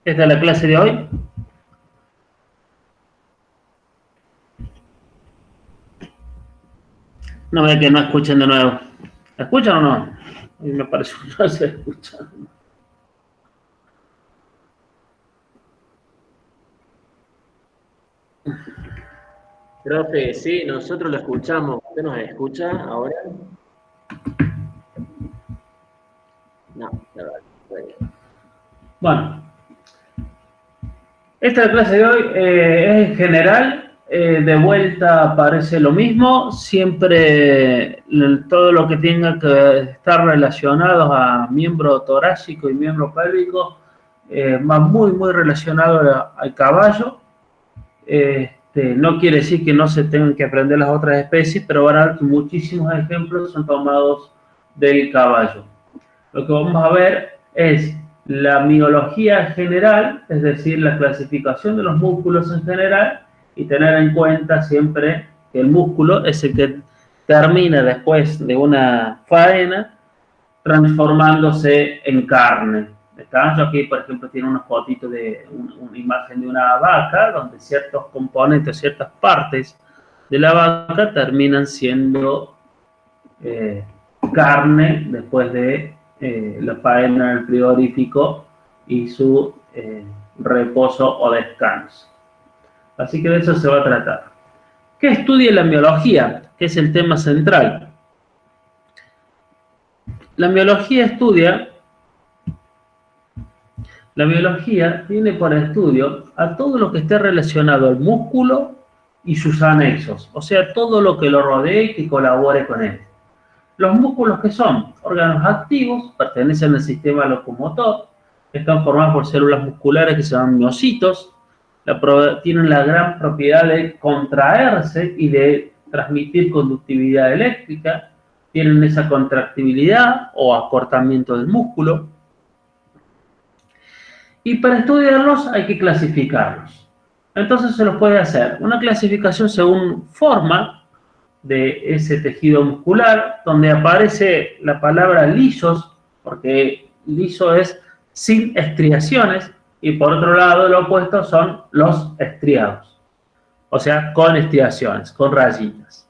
Esta es la clase de hoy. No ve que no escuchen de nuevo. ¿Escuchan o no? A mí me parece que no se escuchan. Profe, sí, nosotros lo escuchamos. ¿Usted nos escucha ahora? No, la verdad. Bueno, esta clase de hoy es en general. De vuelta parece lo mismo. Siempre todo lo que tenga que estar relacionado a miembro torácico y miembro pélvico va muy relacionado al caballo. No quiere decir que no se tengan que aprender las otras especies, pero van a ver que muchísimos ejemplos son tomados del caballo. Lo que vamos a ver es la miología general, es decir, la clasificación de los músculos en general, y tener en cuenta siempre que el músculo es el que termina después de una faena transformándose en carne. ¿Está? Yo aquí, por ejemplo, tiene unas fotitos de una imagen de una vaca donde ciertos componentes, ciertas partes de la vaca terminan siendo carne después de la faena del frigorífico y su reposo o descanso. Así que de eso se va a tratar. ¿Qué estudia la miología? Que es el tema central. La miología tiene por estudio a todo lo que esté relacionado al músculo y sus anexos, o sea, todo lo que lo rodee y que colabore con él. Los músculos, que son órganos activos, pertenecen al sistema locomotor, están formados por células musculares que se llaman miocitos, tienen la gran propiedad de contraerse y de transmitir conductividad eléctrica, tienen esa contractibilidad o acortamiento del músculo. Y para estudiarlos hay que clasificarlos. Entonces se los puede hacer una clasificación según forma de ese tejido muscular, donde aparece la palabra lisos, porque liso es sin estriaciones, y por otro lado lo opuesto son los estriados, o sea, con estriaciones, con rayitas.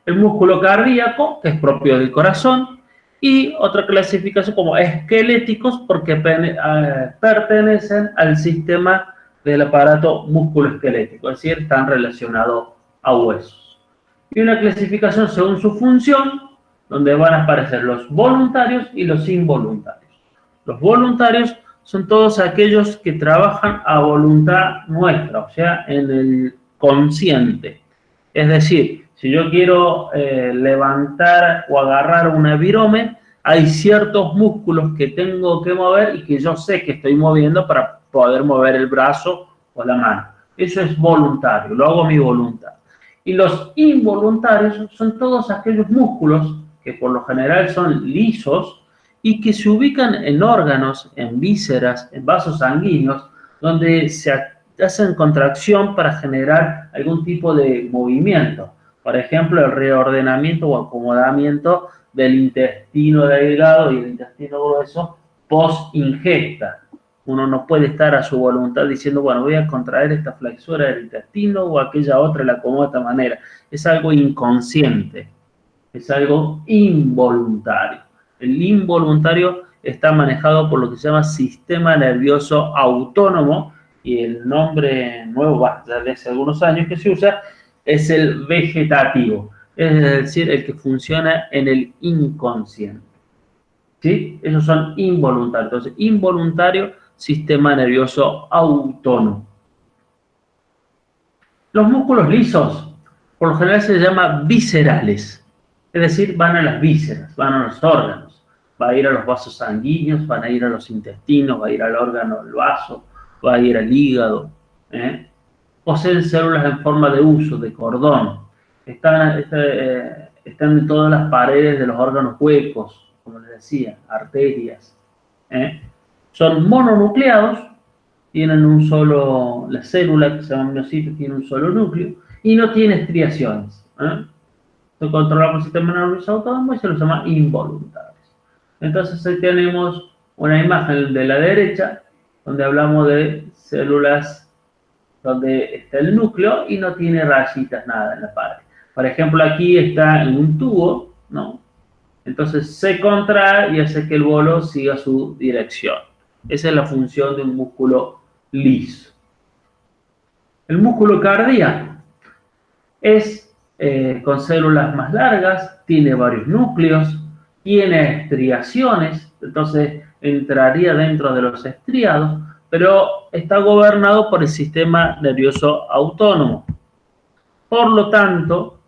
El músculo cardíaco, que es propio del corazón, y otra clasificación como esqueléticos, porque pertenecen al sistema del aparato musculoesquelético, es decir, están relacionados a huesos. Y una clasificación según su función, donde van a aparecer los voluntarios y los involuntarios. Los voluntarios son todos aquellos que trabajan a voluntad nuestra, o sea, en el consciente. Es decir, si yo quiero levantar o agarrar una virome, hay ciertos músculos que tengo que mover y que yo sé que estoy moviendo para poder mover el brazo o la mano. Eso es voluntario, lo hago a mi voluntad. Y los involuntarios son todos aquellos músculos que por lo general son lisos y que se ubican en órganos, en vísceras, en vasos sanguíneos, donde se hacen contracción para generar algún tipo de movimiento. Por ejemplo, el reordenamiento o acomodamiento del intestino delgado y el intestino grueso post-ingesta. Uno no puede estar a su voluntad diciendo, bueno, voy a contraer esta flexura del intestino o aquella otra la acomodo de esta manera. Es algo inconsciente, es algo involuntario. El involuntario está manejado por lo que se llama sistema nervioso autónomo, y el nombre nuevo, desde hace algunos años que se usa, es el vegetativo, es decir, el que funciona en el inconsciente. ¿Sí? Esos son involuntarios. Entonces, involuntario, sistema nervioso autónomo. Los músculos lisos, por lo general se llaman viscerales, es decir, van a las vísceras, van a los órganos, va a ir a los vasos sanguíneos, van a ir a los intestinos, va a ir al órgano del vaso, va a ir al hígado. Poseen células en forma de huso, de cordón, están en todas las paredes de los órganos huecos, como les decía, arterias. Son mononucleados, tienen un solo, la célula que se llama miocito tiene un solo núcleo y no tiene estriaciones. Se controla por el sistema nervioso autónomo y se los llama involuntarios. Entonces ahí tenemos una imagen de la derecha, donde hablamos de células donde está el núcleo y no tiene rayitas, nada en la pared. Por ejemplo, aquí está en un tubo, ¿no? Entonces se contrae y hace que el bolo siga su dirección. Esa es la función de un músculo liso. El músculo cardíaco es con células más largas, tiene varios núcleos, tiene estriaciones, entonces entraría dentro de los estriados, pero está gobernado por el sistema nervioso autónomo. Por lo tanto,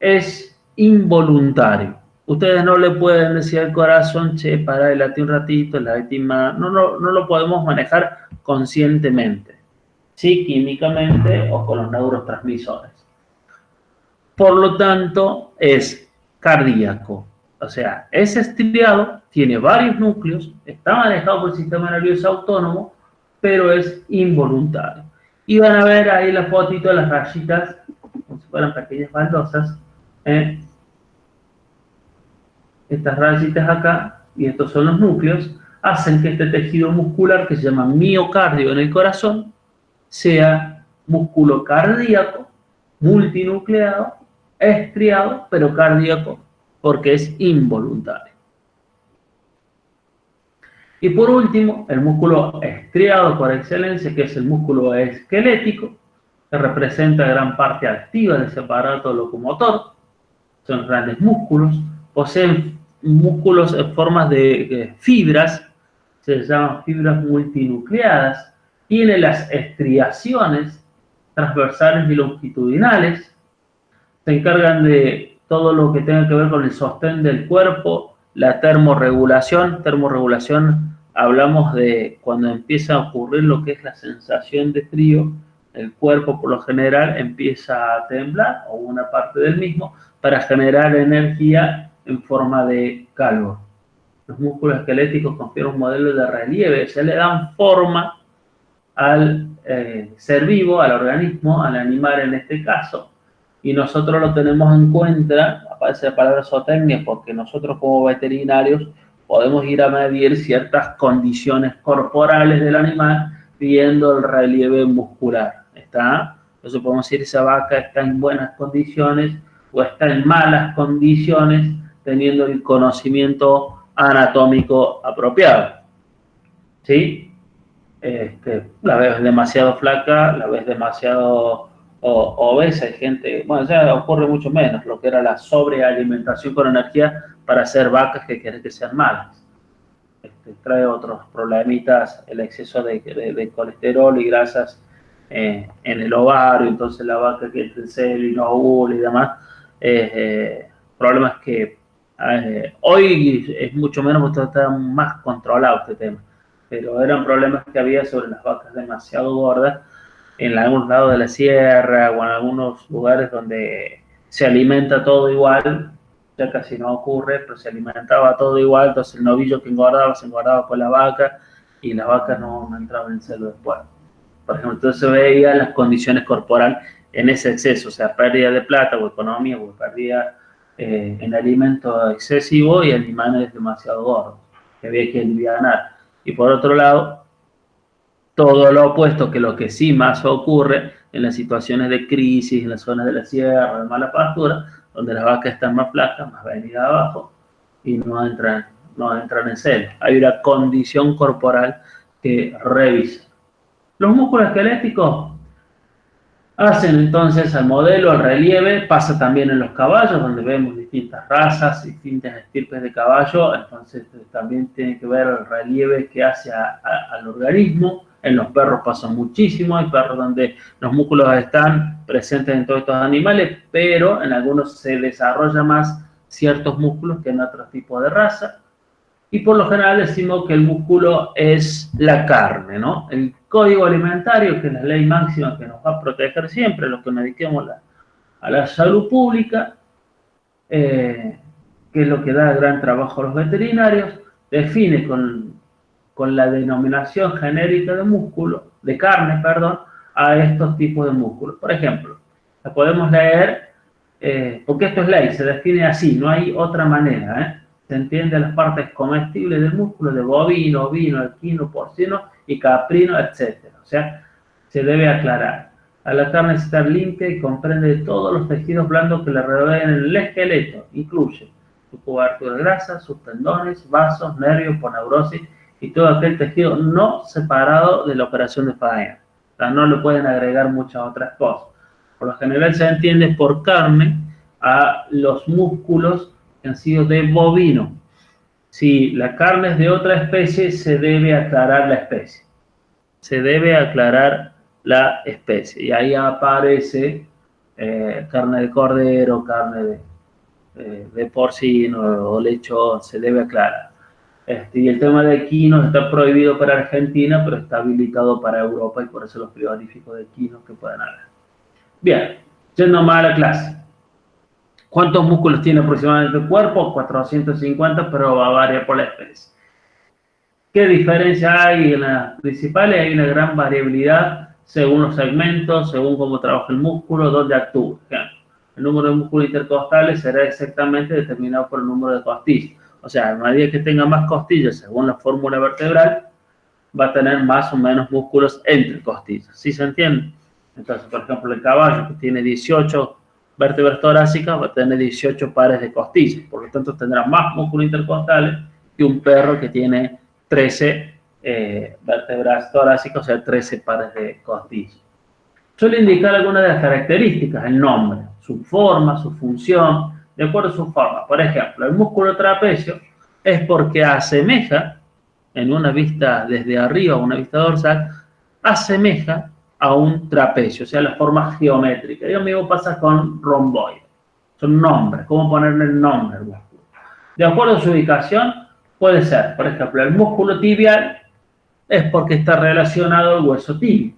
es involuntario. Ustedes no le pueden decir al corazón, che, para, late un ratito, late más. No lo podemos manejar conscientemente, sí, químicamente o con los neurotransmisores. Por lo tanto, es cardíaco. O sea, es estriado, tiene varios núcleos, está manejado por el sistema nervioso autónomo, pero es involuntario. Y van a ver ahí la fotito de las rayitas, como si fueran pequeñas baldosas. Estas rayitas acá, y estos son los núcleos, hacen que este tejido muscular, que se llama miocardio en el corazón, sea músculo cardíaco, multinucleado, estriado, pero cardíaco, porque es involuntario. Y por último, el músculo estriado por excelencia, que es el músculo esquelético, que representa gran parte activa de ese aparato locomotor. Son grandes músculos, poseen músculos en formas de fibras, se llaman fibras multinucleadas, tiene las estriaciones transversales y longitudinales, se encargan de todo lo que tenga que ver con el sostén del cuerpo, la termorregulación. Termorregulación, hablamos de cuando empieza a ocurrir lo que es la sensación de frío, el cuerpo por lo general empieza a temblar, o una parte del mismo, para generar energía en forma de calor. Los músculos esqueléticos confieren un modelo de relieve, se le dan forma al ser vivo, al organismo, al animal en este caso, y nosotros lo tenemos en cuenta, aparece la palabra zootecnia, porque nosotros como veterinarios podemos ir a medir ciertas condiciones corporales del animal viendo el relieve muscular. ¿Está? Entonces podemos decir esa vaca está en buenas condiciones o está en malas condiciones teniendo el conocimiento anatómico apropiado. ¿Sí? La ves demasiado flaca, la ves demasiado obesa, hay gente, bueno, ya ocurre mucho menos lo que era la sobrealimentación con energía para hacer vacas que quieren que sean malas. Trae otros problemitas, el exceso de colesterol y grasas en el ovario, entonces la vaca que entra en celo y no ovula y demás, problemas que hoy es mucho menos porque está más controlado este tema, pero eran problemas que había sobre las vacas demasiado gordas en algunos lados de la sierra o en algunos lugares donde se alimenta todo igual. Ya casi no ocurre, pero se alimentaba todo igual, entonces el novillo que engordaba se engordaba con la vaca y la vaca no entraba en el celo después. Por ejemplo, entonces se veía las condiciones corporales en ese exceso, o sea, pérdida de plata o economía, o pérdida en alimento excesivo y animales demasiado gordos, que había que alivianar. Y por otro lado, todo lo opuesto, que lo que sí más ocurre en las situaciones de crisis, en las zonas de la sierra, de mala pastura, donde las vacas están más flacas, más venidas abajo, y no entran en celo. Hay una condición corporal que revisa. Los músculos esqueléticos hacen entonces al modelo, al relieve, pasa también en los caballos, donde vemos distintas razas, distintas estirpes de caballo, entonces también tiene que ver el relieve que hace al organismo. En los perros pasa muchísimo, hay perros donde los músculos están presentes en todos estos animales, pero en algunos se desarrolla más ciertos músculos que en otros tipos de raza. Y por lo general decimos que el músculo es la carne, ¿no? El código alimentario, que es la ley máxima que nos va a proteger siempre, los que nos dediquemos a la salud pública, que es lo que da gran trabajo a los veterinarios, define con la denominación genérica de músculo, de carne, perdón, a estos tipos de músculos. Por ejemplo, la podemos leer, porque esto es ley, se define así, no hay otra manera, se entiende las partes comestibles del músculo de bovino, ovino, equino, porcino y caprino, etc. O sea, se debe aclarar. A la carne estar limpia y comprende todos los tejidos blandos que le rodean el esqueleto. Incluye su cobertura de grasa, sus tendones, vasos, nervios, poneurosis y todo aquel tejido no separado de la operación de faena. O sea, no le pueden agregar muchas otras cosas. Por lo general se entiende por carne a los músculos que han sido de bovino. Si la carne es de otra especie, se debe aclarar la especie. Se debe aclarar la especie. Y ahí aparece carne de cordero, carne de porcino o lechón, se debe aclarar. Y el tema de equinos está prohibido para Argentina, pero está habilitado para Europa y por eso los frigoríficos de equinos que pueden haber. Bien, yendo más a la clase. ¿Cuántos músculos tiene aproximadamente el cuerpo? 450, pero va a variar por la especie. ¿Qué diferencia hay en las principales? Hay una gran variabilidad según los segmentos, según cómo trabaja el músculo, dónde actúa. El número de músculos intercostales será exactamente determinado por el número de costillas. O sea, a medida que tenga más costillas, según la fórmula vertebral, va a tener más o menos músculos entre costillas. ¿Sí se entiende? Entonces, por ejemplo, el caballo que tiene 18 vértebras torácicas va a tener 18 pares de costillas. Por lo tanto, tendrá más músculos intercostales que un perro que tiene 13 vértebras torácicas, o sea, 13 pares de costillas. Suele indicar algunas de las características, el nombre, su forma, su función, de acuerdo a su forma. Por ejemplo, el músculo trapecio es porque asemeja, en una vista desde arriba, una vista dorsal, asemeja a un trapecio, o sea, la forma geométrica. Y lo mismo pasa con romboide. Son nombres, cómo ponerle el nombre al músculo. De acuerdo a su ubicación, puede ser, por ejemplo, el músculo tibial es porque está relacionado al hueso tibio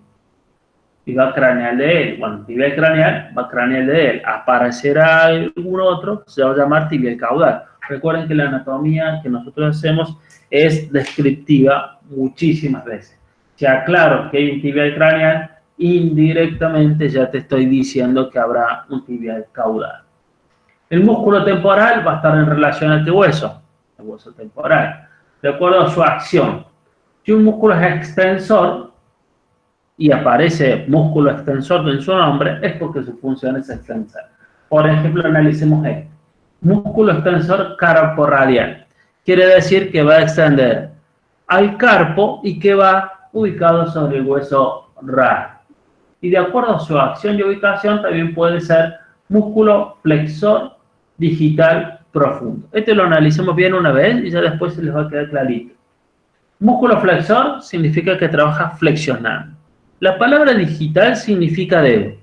y va craneal de él. Bueno, tibial craneal va craneal de él. Aparecerá algún otro que se va a llamar tibial caudal. Recuerden que la anatomía que nosotros hacemos es descriptiva muchísimas veces. Si aclaro que hay un tibial craneal, indirectamente ya te estoy diciendo que habrá un tibial caudal. El músculo temporal va a estar en relación a este hueso, el hueso temporal, de acuerdo a su acción. Si un músculo es extensor y aparece músculo extensor en su nombre, es porque su función es extensor. Por ejemplo, analicemos esto. Músculo extensor carporradial. Quiere decir que va a extender al carpo y que va ubicado sobre el hueso radio. Y de acuerdo a su acción y ubicación, también puede ser músculo flexor digital profundo. Este lo analizamos bien una vez y ya después se les va a quedar clarito. Músculo flexor significa que trabaja flexionando. La palabra digital significa dedo.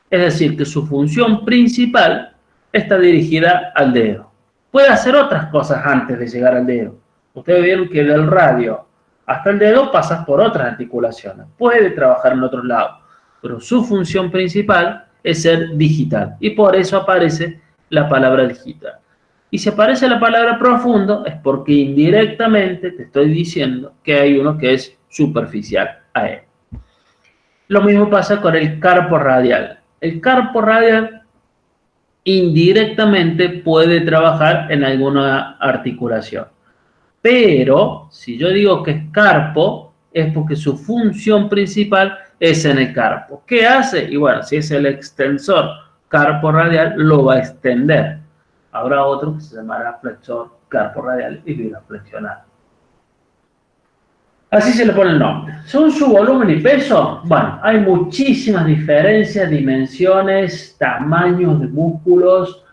Es decir, que su función principal está dirigida al dedo. Puede hacer otras cosas antes de llegar al dedo. Ustedes vieron que del radio hasta el dedo pasas por otras articulaciones. Puede trabajar en otros lados, pero su función principal es ser digital. Y por eso aparece la palabra digital. Y si aparece la palabra profundo, es porque indirectamente te estoy diciendo que hay uno que es superficial a él. Lo mismo pasa con el carpo radial. El carpo radial indirectamente puede trabajar en alguna articulación. Pero si yo digo que es carpo, es porque su función principal es en el carpo. ¿Qué hace? Y bueno, si es el extensor carpo radial, lo va a extender. Habrá otro que se llamará flexor carpo radial y bireflexional. Así se le pone el nombre. Según su volumen y peso, bueno, hay muchísimas diferencias, dimensiones, tamaños de músculos,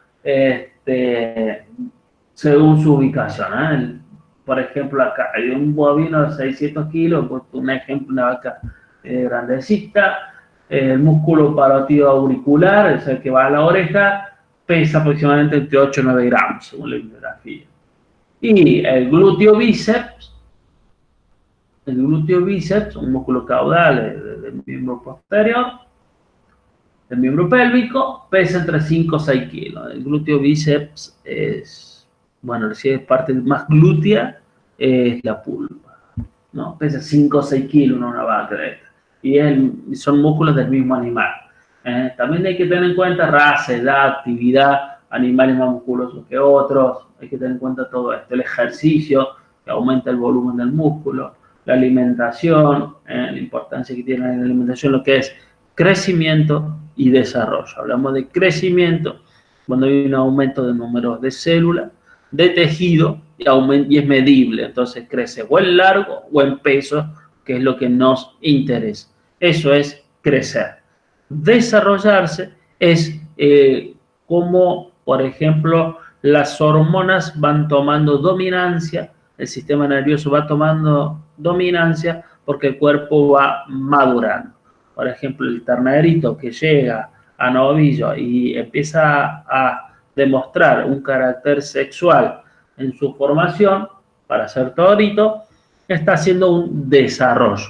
según su ubicación. Por ejemplo, acá hay un bovino de 600 kilos, un ejemplo, una vaca grandecita. El músculo parótido auricular, es el que va a la oreja, pesa aproximadamente entre 8 y 9 gramos, según la bibliografía. Y el glúteo bíceps, un músculo caudal del miembro posterior, del miembro pélvico, pesa entre 5 o 6 kilos. El glúteo bíceps es, bueno, si es parte más glútea, es la pulpa, ¿no? Pesa 5 o 6 kilos una vaca de esta. Y son músculos del mismo animal. También hay que tener en cuenta raza, edad, actividad, animales más musculosos que otros, hay que tener en cuenta todo esto, el ejercicio, que aumenta el volumen del músculo, la alimentación, la importancia que tiene la alimentación, lo que es crecimiento y desarrollo. Hablamos de crecimiento cuando hay un aumento de números de células, de tejido, y es medible, entonces crece o en largo o en peso, que es lo que nos interesa. Eso es crecer. Desarrollarse es como, por ejemplo, las hormonas van tomando dominancia, el sistema nervioso va tomando dominancia porque el cuerpo va madurando. Por ejemplo, el ternerito que llega a novillo y empieza a demostrar un carácter sexual en su formación para ser torito, está haciendo un desarrollo.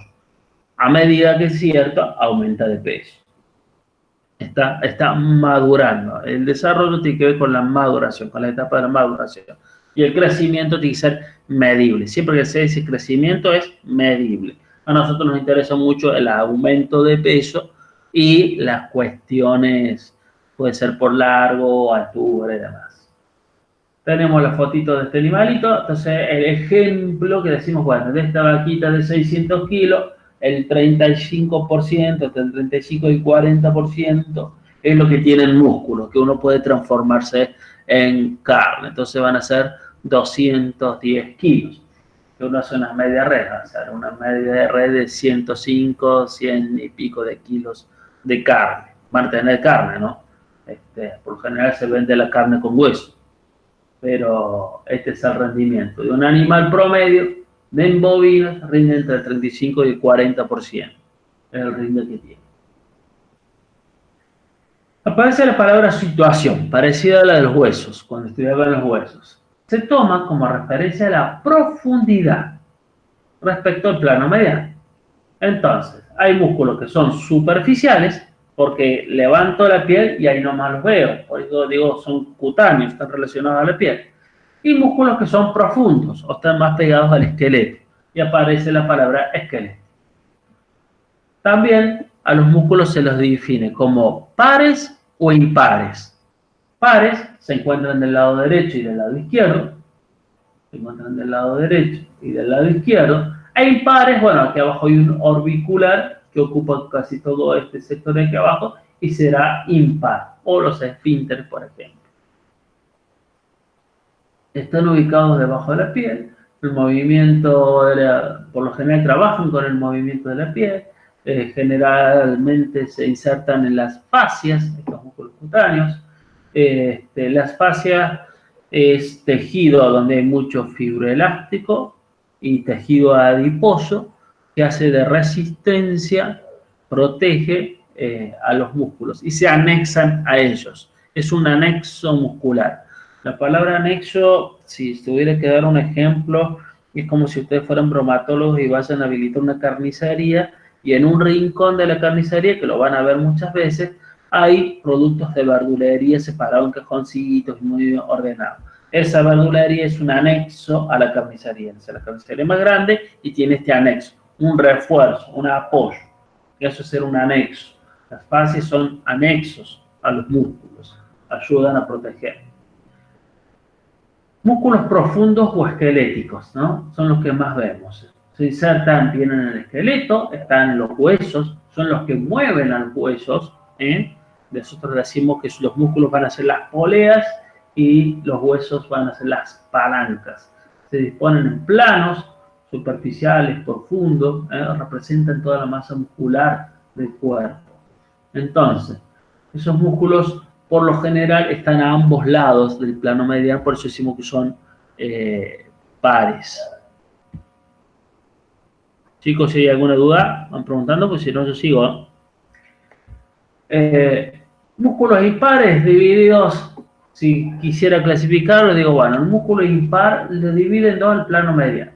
A medida que es cierto, aumenta de peso. Está madurando. El desarrollo tiene que ver con la maduración, con la etapa de la maduración. Y el crecimiento tiene que ser medible. Siempre que se dice crecimiento es medible. A nosotros nos interesa mucho el aumento de peso y las cuestiones, puede ser por largo, altura y demás. Tenemos la fotito de este animalito. Entonces, el ejemplo que decimos, bueno, de esta vaquita de 600 kilos, el 35%, entre el 35 y 40% es lo que tienen músculos, que uno puede transformarse en carne. Entonces van a ser 210 kilos. Que uno hace una media red, o sea, una media red de 105, 100 y pico de kilos de carne. Van a tener carne, ¿no? Por lo general se vende la carne con hueso, pero este es el rendimiento de un animal promedio. En bovinos rinde entre el 35 y el 40%. Es el rinde que tiene. Aparece la palabra situación, parecida a la de los huesos, cuando estudiaban los huesos. Se toma como referencia a la profundidad respecto al plano mediano. Entonces, hay músculos que son superficiales, porque levanto la piel y ahí nomás los veo. Por eso digo, son cutáneos, están relacionados a la piel. Y músculos que son profundos o están más pegados al esqueleto. Y aparece la palabra esqueleto. También a los músculos se los define como pares o impares. Pares se encuentran del lado derecho y del lado izquierdo. Se encuentran del lado derecho y del lado izquierdo. E impares, bueno, aquí abajo hay un orbicular que ocupa casi todo este sector de aquí abajo y será impar. O los esfínteres, por ejemplo. Están ubicados debajo de la piel, el movimiento, por lo general trabajan con el movimiento de la piel, generalmente se insertan en las fascias, estos músculos cutáneos. Las fascias es tejido donde hay mucho fibroelástico y tejido adiposo que hace de resistencia, protege a los músculos y se anexan a ellos. Es un anexo muscular. La palabra anexo, si tuviera que dar un ejemplo, es como si ustedes fueran bromatólogos y vayan a habilitar una carnicería y en un rincón de la carnicería, que lo van a ver muchas veces, hay productos de verdulería separados en cajoncitos y muy ordenados. Esa verdulería es un anexo a la carnicería. O sea, la carnicería es más grande y tiene este anexo, un refuerzo, un apoyo. Eso es ser un anexo. Las fascias son anexos a los músculos, ayudan a proteger. Músculos profundos o esqueléticos, ¿no? Son los que más vemos. Se insertan bien en el esqueleto, están en los huesos, son los que mueven a los huesos. Nosotros decimos que los músculos van a ser las poleas y los huesos van a ser las palancas. Se disponen en planos superficiales, profundos, representan toda la masa muscular del cuerpo. Entonces, esos músculos por lo general están a ambos lados del plano mediano, por eso decimos que son pares. Chicos, si hay alguna duda, van preguntando, pues si no, yo sigo. Músculos impares divididos, si quisiera clasificarlo, digo, bueno, el músculo impar lo divide en dos el plano mediano.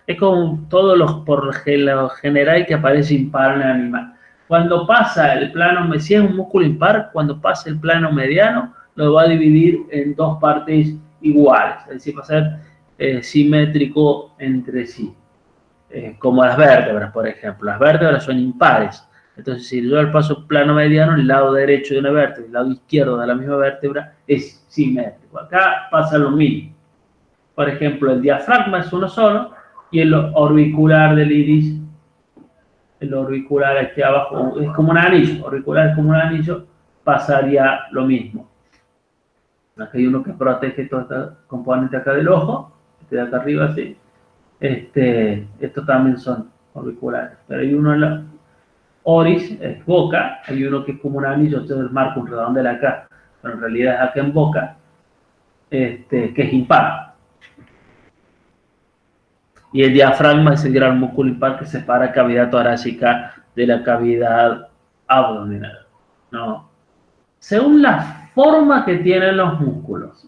Es como todos los, por lo general, que aparece impar en el animal. Cuando pasa el plano, si es un músculo impar, cuando pasa el plano mediano, lo va a dividir en dos partes iguales, es decir, va a ser simétrico entre sí. Como las vértebras, por ejemplo. Las vértebras son impares. Entonces, si yo el paso plano mediano, el lado derecho de una vértebra y el lado izquierdo de la misma vértebra es simétrico. Acá pasa lo mismo. Por ejemplo, el diafragma es uno solo y el orbicular del iris, el orbicular aquí abajo es como un anillo, orbicular es como un anillo, pasaría lo mismo. Aquí hay uno que protege todo este componente acá del ojo, este de acá arriba así. Estos también son auriculares, pero hay uno en la oris, es boca, hay uno que es como un anillo, entonces el marco un redondel acá, pero en realidad es acá en boca, que es impar. Y el diafragma es el gran músculo impar que separa cavidad torácica de la cavidad abdominal, ¿no? Según la forma que tienen los músculos.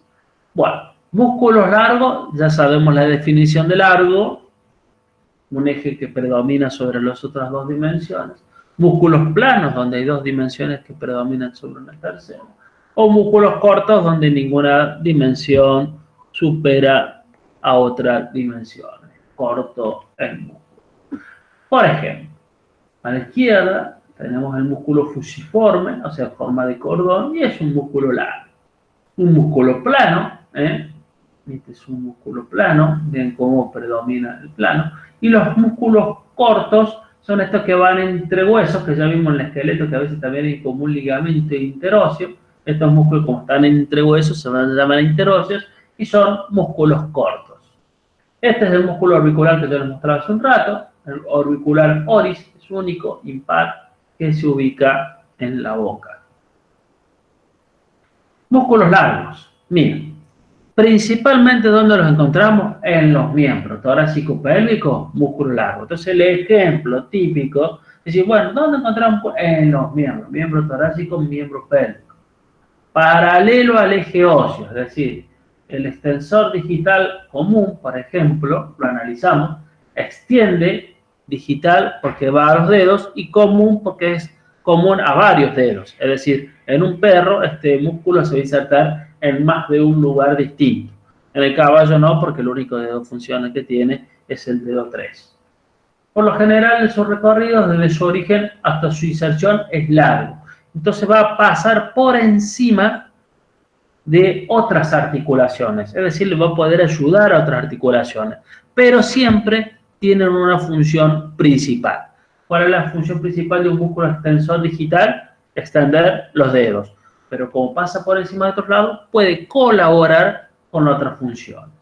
Bueno, músculos largos, ya sabemos la definición de largo, un eje que predomina sobre las otras dos dimensiones. Músculos planos, donde hay dos dimensiones que predominan sobre una tercera. O músculos cortos, donde ninguna dimensión supera a otra dimensión. Corto el músculo. Por ejemplo, a la izquierda tenemos el músculo fusiforme, o sea, forma de cordón, y es un músculo largo. Un músculo plano, este es un músculo plano, ven cómo predomina el plano, y los músculos cortos son estos que van entre huesos, que ya vimos en el esqueleto, que a veces también hay como un ligamento interóseo. Estos músculos, como están entre huesos, se van a llamar interóseos, y son músculos cortos. Este es el músculo orbicular que te lo mostraba hace un rato, el orbicular oris, es único, impar, que se ubica en la boca. Músculos largos, miren, principalmente ¿dónde los encontramos? En los miembros, torácico pélvico, músculo largo. Entonces el ejemplo típico es decir, bueno, ¿dónde encontramos? En los miembros, miembro torácico, miembro pélvico. Paralelo al eje óseo, es decir, el extensor digital común, por ejemplo, lo analizamos, extiende digital porque va a los dedos y común porque es común a varios dedos. Es decir, en un perro este músculo se va a insertar en más de un lugar distinto. En el caballo no, porque el único dedo funcional que tiene es el dedo 3. Por lo general, en su recorrido, desde su origen hasta su inserción, es largo. Entonces va a pasar por encima de otras articulaciones, es decir, le va a poder ayudar a otras articulaciones, pero siempre tienen una función principal. ¿Cuál es la función principal de un músculo extensor digital? Extender los dedos, pero como pasa por encima de otros lados, puede colaborar con otras funciones.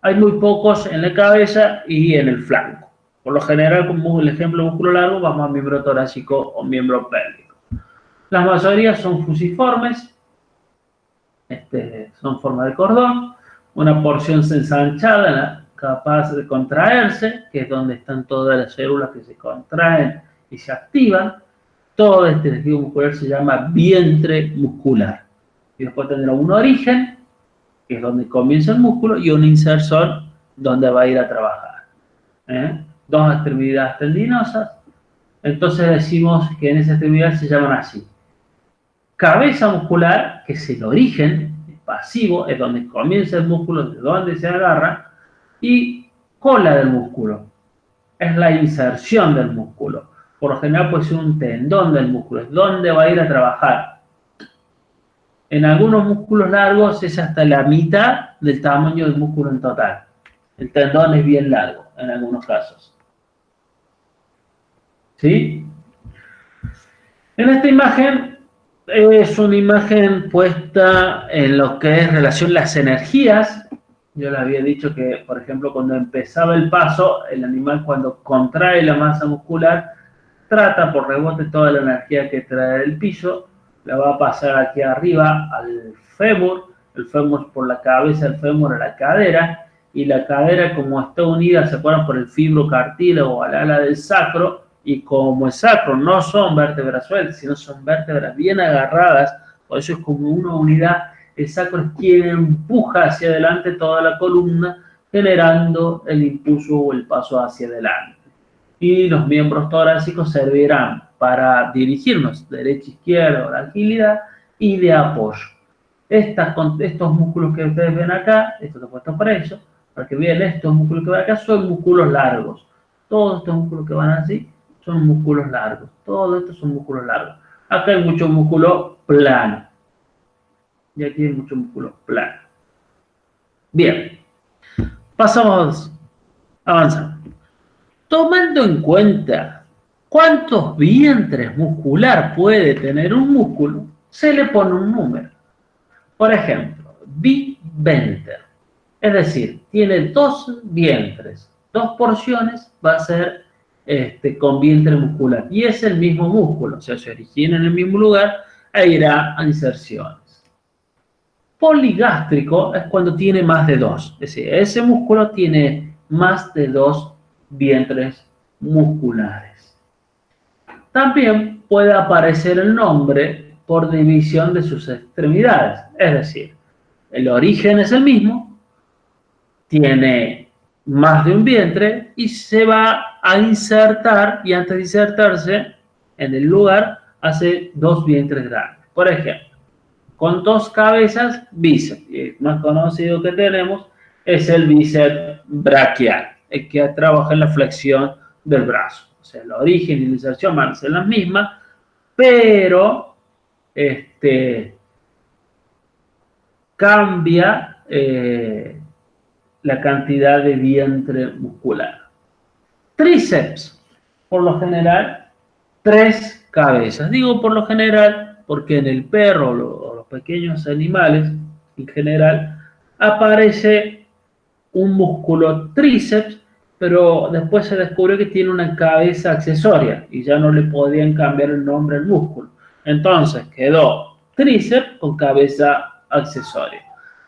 Hay muy pocos en la cabeza y en el flanco. Por lo general, como el ejemplo de músculo largo, vamos a miembro torácico o miembro pélvico. La mayoría son fusiformes, son forma de cordón, una porción ensanchada, capaz de contraerse, que es donde están todas las células que se contraen y se activan. Todo este tejido muscular se llama vientre muscular. Y después tendrá un origen, que es donde comienza el músculo, y un insersor, donde va a ir a trabajar. Dos extremidades tendinosas. Entonces decimos que en esa extremidad se llaman así. Cabeza muscular, que es el origen pasivo, es donde comienza el músculo, de donde se agarra, y cola del músculo, es la inserción del músculo. Por lo general puede ser un tendón del músculo, es donde va a ir a trabajar. En algunos músculos largos es hasta la mitad del tamaño del músculo en total. El tendón es bien largo en algunos casos. ¿Sí? En esta imagen es una imagen puesta en lo que es relación a las energías. Yo les había dicho que, por ejemplo, cuando empezaba el paso, el animal cuando contrae la masa muscular, trata por rebote toda la energía que trae del piso, la va a pasar aquí arriba al fémur, el fémur por la cabeza, el fémur a la cadera, y la cadera como está unida, se acuerdan, por el fibrocartílago al ala del sacro, y como el sacro no son vértebras sueltas, sino son vértebras bien agarradas, por eso es como una unidad, el sacro es quien empuja hacia adelante toda la columna, generando el impulso o el paso hacia adelante. Y los miembros torácicos servirán para dirigirnos derecha, izquierda, la agilidad y de apoyo. Estos músculos que ustedes ven acá, esto está puesto para eso, para que vean estos músculos que van acá, son músculos largos. Todos estos músculos que van así son músculos largos. Todo esto son músculos largos. Acá hay mucho músculo plano. Y aquí hay mucho músculo plano. Bien. Pasamos, avanzando. Tomando en cuenta cuántos vientres muscular puede tener un músculo, se le pone un número. Por ejemplo, biventer. Es decir, tiene dos vientres, dos porciones, va a ser con vientre muscular. Y es el mismo músculo, o sea, se origina en el mismo lugar e irá a inserciones. Poligástrico es cuando tiene más de dos. Es decir, ese músculo tiene más de dos vientres musculares. También puede aparecer el nombre por división de sus extremidades. Es decir, el origen es el mismo, tiene más de un vientre y se va a insertar, y antes de insertarse en el lugar, hace dos vientres grandes. Por ejemplo, con dos cabezas, bíceps. Y el más conocido que tenemos es el bíceps braquial, el que trabaja en la flexión del brazo. O sea, el origen y la inserción van a ser las mismas, pero cambia la cantidad de vientre muscular. Tríceps, por lo general, 3 cabezas. Digo por lo general porque en el perro o los pequeños animales, en general, aparece un músculo tríceps, pero después se descubrió que tiene una cabeza accesoria y ya no le podían cambiar el nombre al músculo. Entonces quedó tríceps con cabeza accesoria.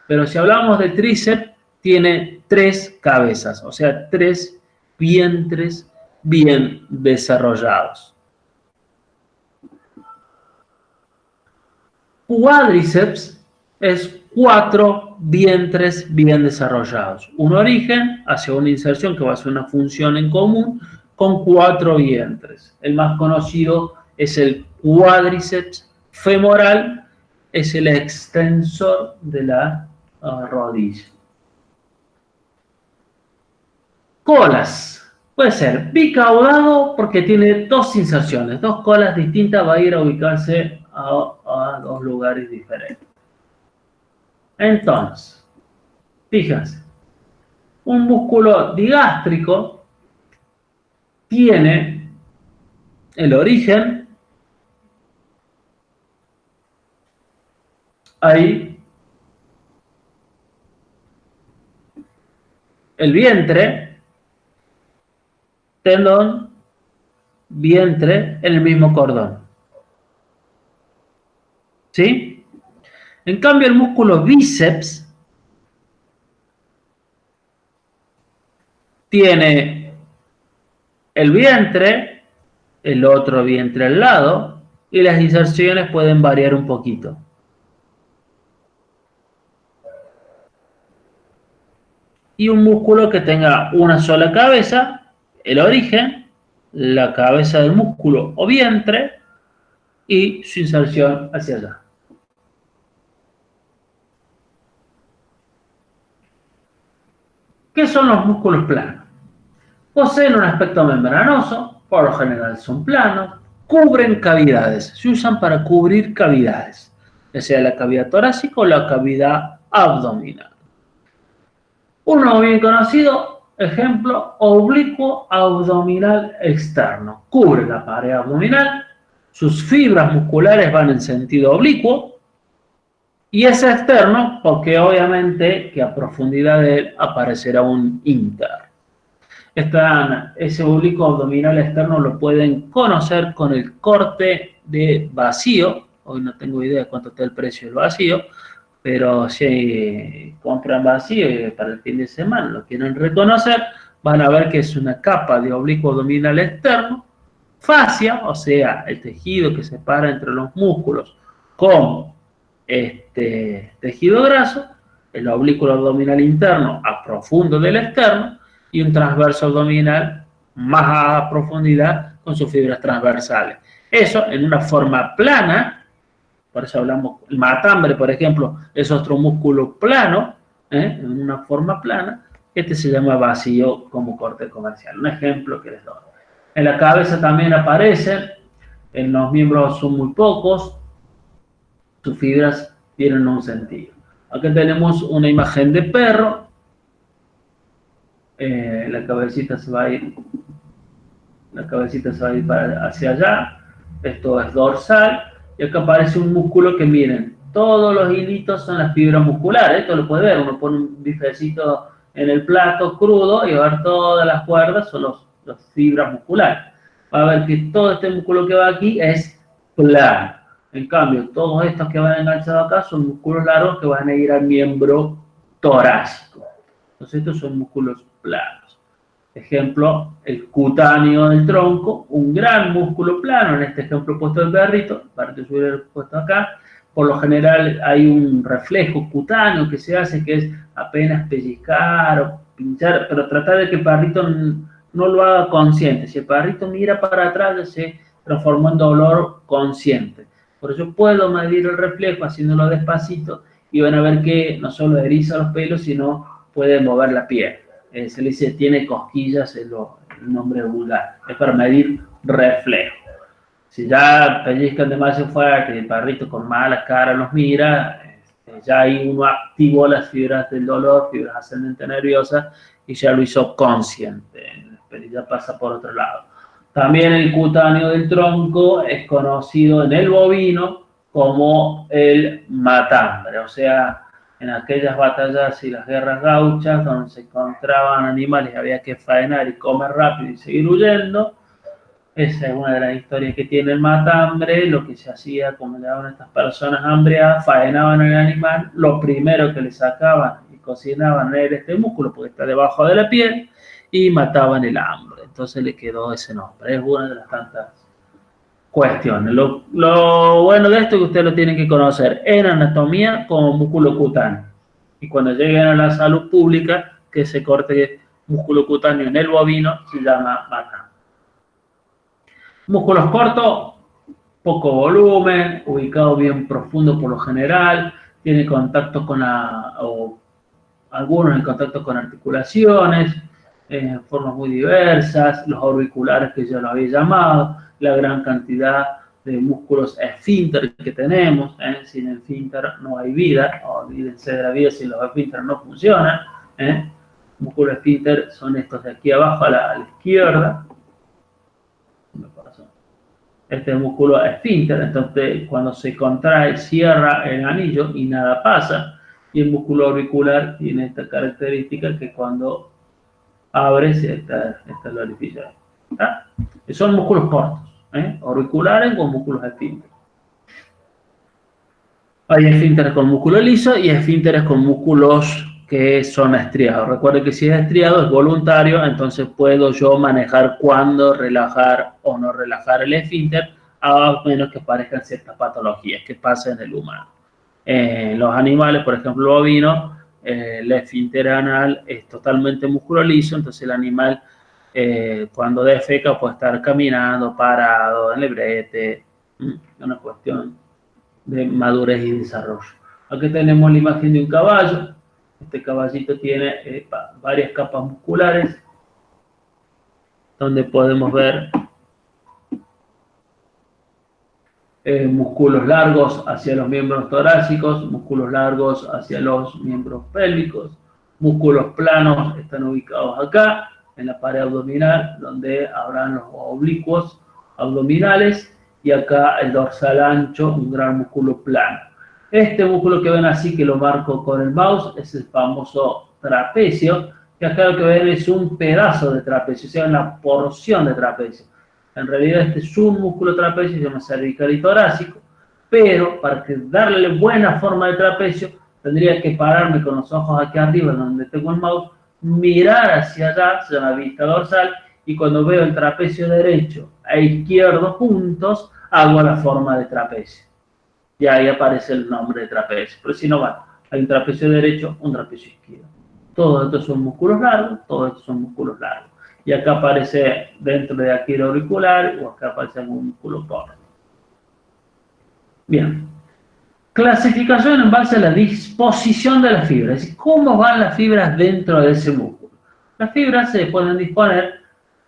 Pero si hablamos de tríceps, tiene 3 cabezas, o sea, 3 vientres bien desarrollados. Cuádriceps es 4 vientres bien desarrollados. Un origen hacia una inserción que va a ser una función en común con 4 vientres. El más conocido es el cuádriceps femoral, es el extensor de la rodilla. Colas. Puede ser bicaudado porque tiene 2 inserciones, 2 colas distintas, va a ir a ubicarse a 2 lugares diferentes. Entonces, fíjense, un músculo digástrico tiene el origen ahí, el vientre, tendón, vientre en el mismo cordón. ¿Sí? En cambio, el músculo bíceps tiene el vientre, el otro vientre al lado, y las inserciones pueden variar un poquito. Y un músculo que tenga una sola cabeza, el origen, la cabeza del músculo o vientre y su inserción hacia allá. ¿Qué son los músculos planos? Poseen un aspecto membranoso, por lo general son planos, cubren cavidades, se usan para cubrir cavidades, ya sea la cavidad torácica o la cavidad abdominal. Uno bien conocido, ejemplo, oblicuo abdominal externo. Cubre la pared abdominal, sus fibras musculares van en sentido oblicuo y es externo porque obviamente que a profundidad de él aparecerá un interno. Ese oblicuo abdominal externo lo pueden conocer con el corte de vacío. Hoy no tengo idea de cuánto está el precio del vacío, pero si compran vacío y para el fin de semana lo quieren reconocer, van a ver que es una capa de oblicuo abdominal externo, fascia, o sea, el tejido que separa entre los músculos con tejido graso, el oblicuo abdominal interno a profundo del externo y un transverso abdominal más a profundidad con sus fibras transversales. Eso en una forma plana. Por eso hablamos, el matambre, por ejemplo, es otro músculo plano, en una forma plana. Este se llama vacío como corte comercial. Un ejemplo que les doy. En la cabeza también aparecen, en los miembros son muy pocos, sus fibras tienen un sentido. Aquí tenemos una imagen de perro, la cabecita se va a ir, hacia allá, esto es dorsal, y acá aparece un músculo que miren, todos los hilitos son las fibras musculares, esto lo puede ver, uno pone un bifecito en el plato crudo y va a ver todas las cuerdas, son las fibras musculares. Va a ver que todo este músculo que va aquí es plano. En cambio, todos estos que van enganchados acá son músculos largos que van a ir al miembro torácico. Entonces estos son músculos planos. Ejemplo, el cutáneo del tronco, un gran músculo plano, en este ejemplo puesto el perrito se hubiera puesto acá. Por lo general hay un reflejo cutáneo que se hace, que es apenas pellizcar o pinchar, pero tratar de que el perrito no lo haga consciente. Si el perrito mira para atrás, ya se transformó en dolor consciente. Por eso puedo medir el reflejo haciéndolo despacito y van a ver que no solo eriza los pelos, sino puede mover la piel. Se le dice tiene cosquillas, es el nombre vulgar. Es para medir reflejo. Si ya pellizcan demasiado fuerte y el perrito con mala cara los mira, ya ahí uno activó las fibras del dolor, fibras ascendentes nerviosas, y ya lo hizo consciente. Pero ya pasa por otro lado. También el cutáneo del tronco es conocido en el bovino como el matambre, o sea, en aquellas batallas y las guerras gauchas donde se encontraban animales y había que faenar y comer rápido y seguir huyendo. Esa es una de las historias que tiene el matambre. Lo que se hacía, como llamaban estas personas hambriadas, faenaban el animal, lo primero que le sacaban y cocinaban era este músculo porque está debajo de la piel y mataban el hambre. Entonces le quedó ese nombre. Es una de las tantas cuestiones. Lo bueno de esto es que ustedes lo tienen que conocer en anatomía como músculo cutáneo. Y cuando lleguen a la salud pública, que se corte músculo cutáneo en el bovino, se llama matambre. Músculos cortos, poco volumen, ubicado bien profundo por lo general, tiene contacto con algunos en contacto con articulaciones, en formas muy diversas, los auriculares que yo lo había llamado, la gran cantidad de músculos esfínter que tenemos, sin esfínter no hay vida, olvídense de la vida si los esfínteres no funcionan, músculos esfínter son estos de aquí abajo a la izquierda. Este es el músculo esfínter, entonces cuando se contrae cierra el anillo y nada pasa, y el músculo auricular tiene esta característica que cuando abre está el orificio. Son músculos cortos, auriculares con músculos esfínteres. Hay esfínteres con músculo liso y esfínteres con músculos que son estriados. Recuerden que si es estriado es voluntario, entonces puedo yo manejar cuándo relajar o no relajar el esfínter, a menos que aparezcan ciertas patologías que pasen en el humano. Los animales, por ejemplo, el bovino, el esfínter anal es totalmente músculo liso, entonces el animal cuando defeca puede estar caminando, parado, en el brete, una cuestión de madurez y desarrollo. Aquí tenemos la imagen de un caballo. Este caballito tiene varias capas musculares donde podemos ver músculos largos hacia los miembros torácicos, músculos largos hacia los miembros pélvicos, músculos planos están ubicados acá en la pared abdominal donde habrán los oblicuos abdominales y acá el dorsal ancho, un gran músculo plano. Este músculo que ven así, que lo marco con el mouse, es el famoso trapecio, que acá lo que ven es un pedazo de trapecio, o sea, una porción de trapecio. En realidad este es un músculo trapecio, se llama cervical y torácico, pero para darle buena forma de trapecio, tendría que pararme con los ojos aquí arriba, donde tengo el mouse, mirar hacia allá, se llama vista dorsal, y cuando veo el trapecio derecho e izquierdo juntos, hago la forma de trapecio. Y ahí aparece el nombre de trapecio. Pero si no va, hay un trapecio derecho, un trapecio izquierdo. Todos estos son músculos largos, todos estos son músculos largos. Y acá aparece dentro de aquí el auricular, o acá aparece algún músculo corto. Bien. Clasificación en base a la disposición de las fibras. Es decir, cómo van las fibras dentro de ese músculo. Las fibras se pueden disponer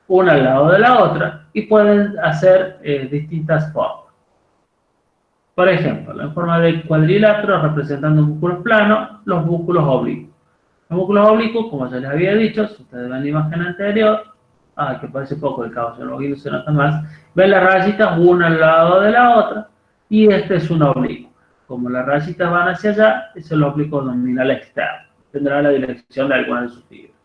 una al lado de la otra y pueden hacer distintas formas. Por ejemplo, en forma de cuadrilátero representando músculos planos, los músculos oblicuos. Los músculos oblicuos, como ya les había dicho, si ustedes ven la imagen anterior, que parece poco el caballo, los oblicuos se nota más, ven las rayitas una al lado de la otra y este es un oblicuo. Como las rayitas van hacia allá, es el oblicuo abdominal externo. Tendrá la dirección de alguna de sus fibras.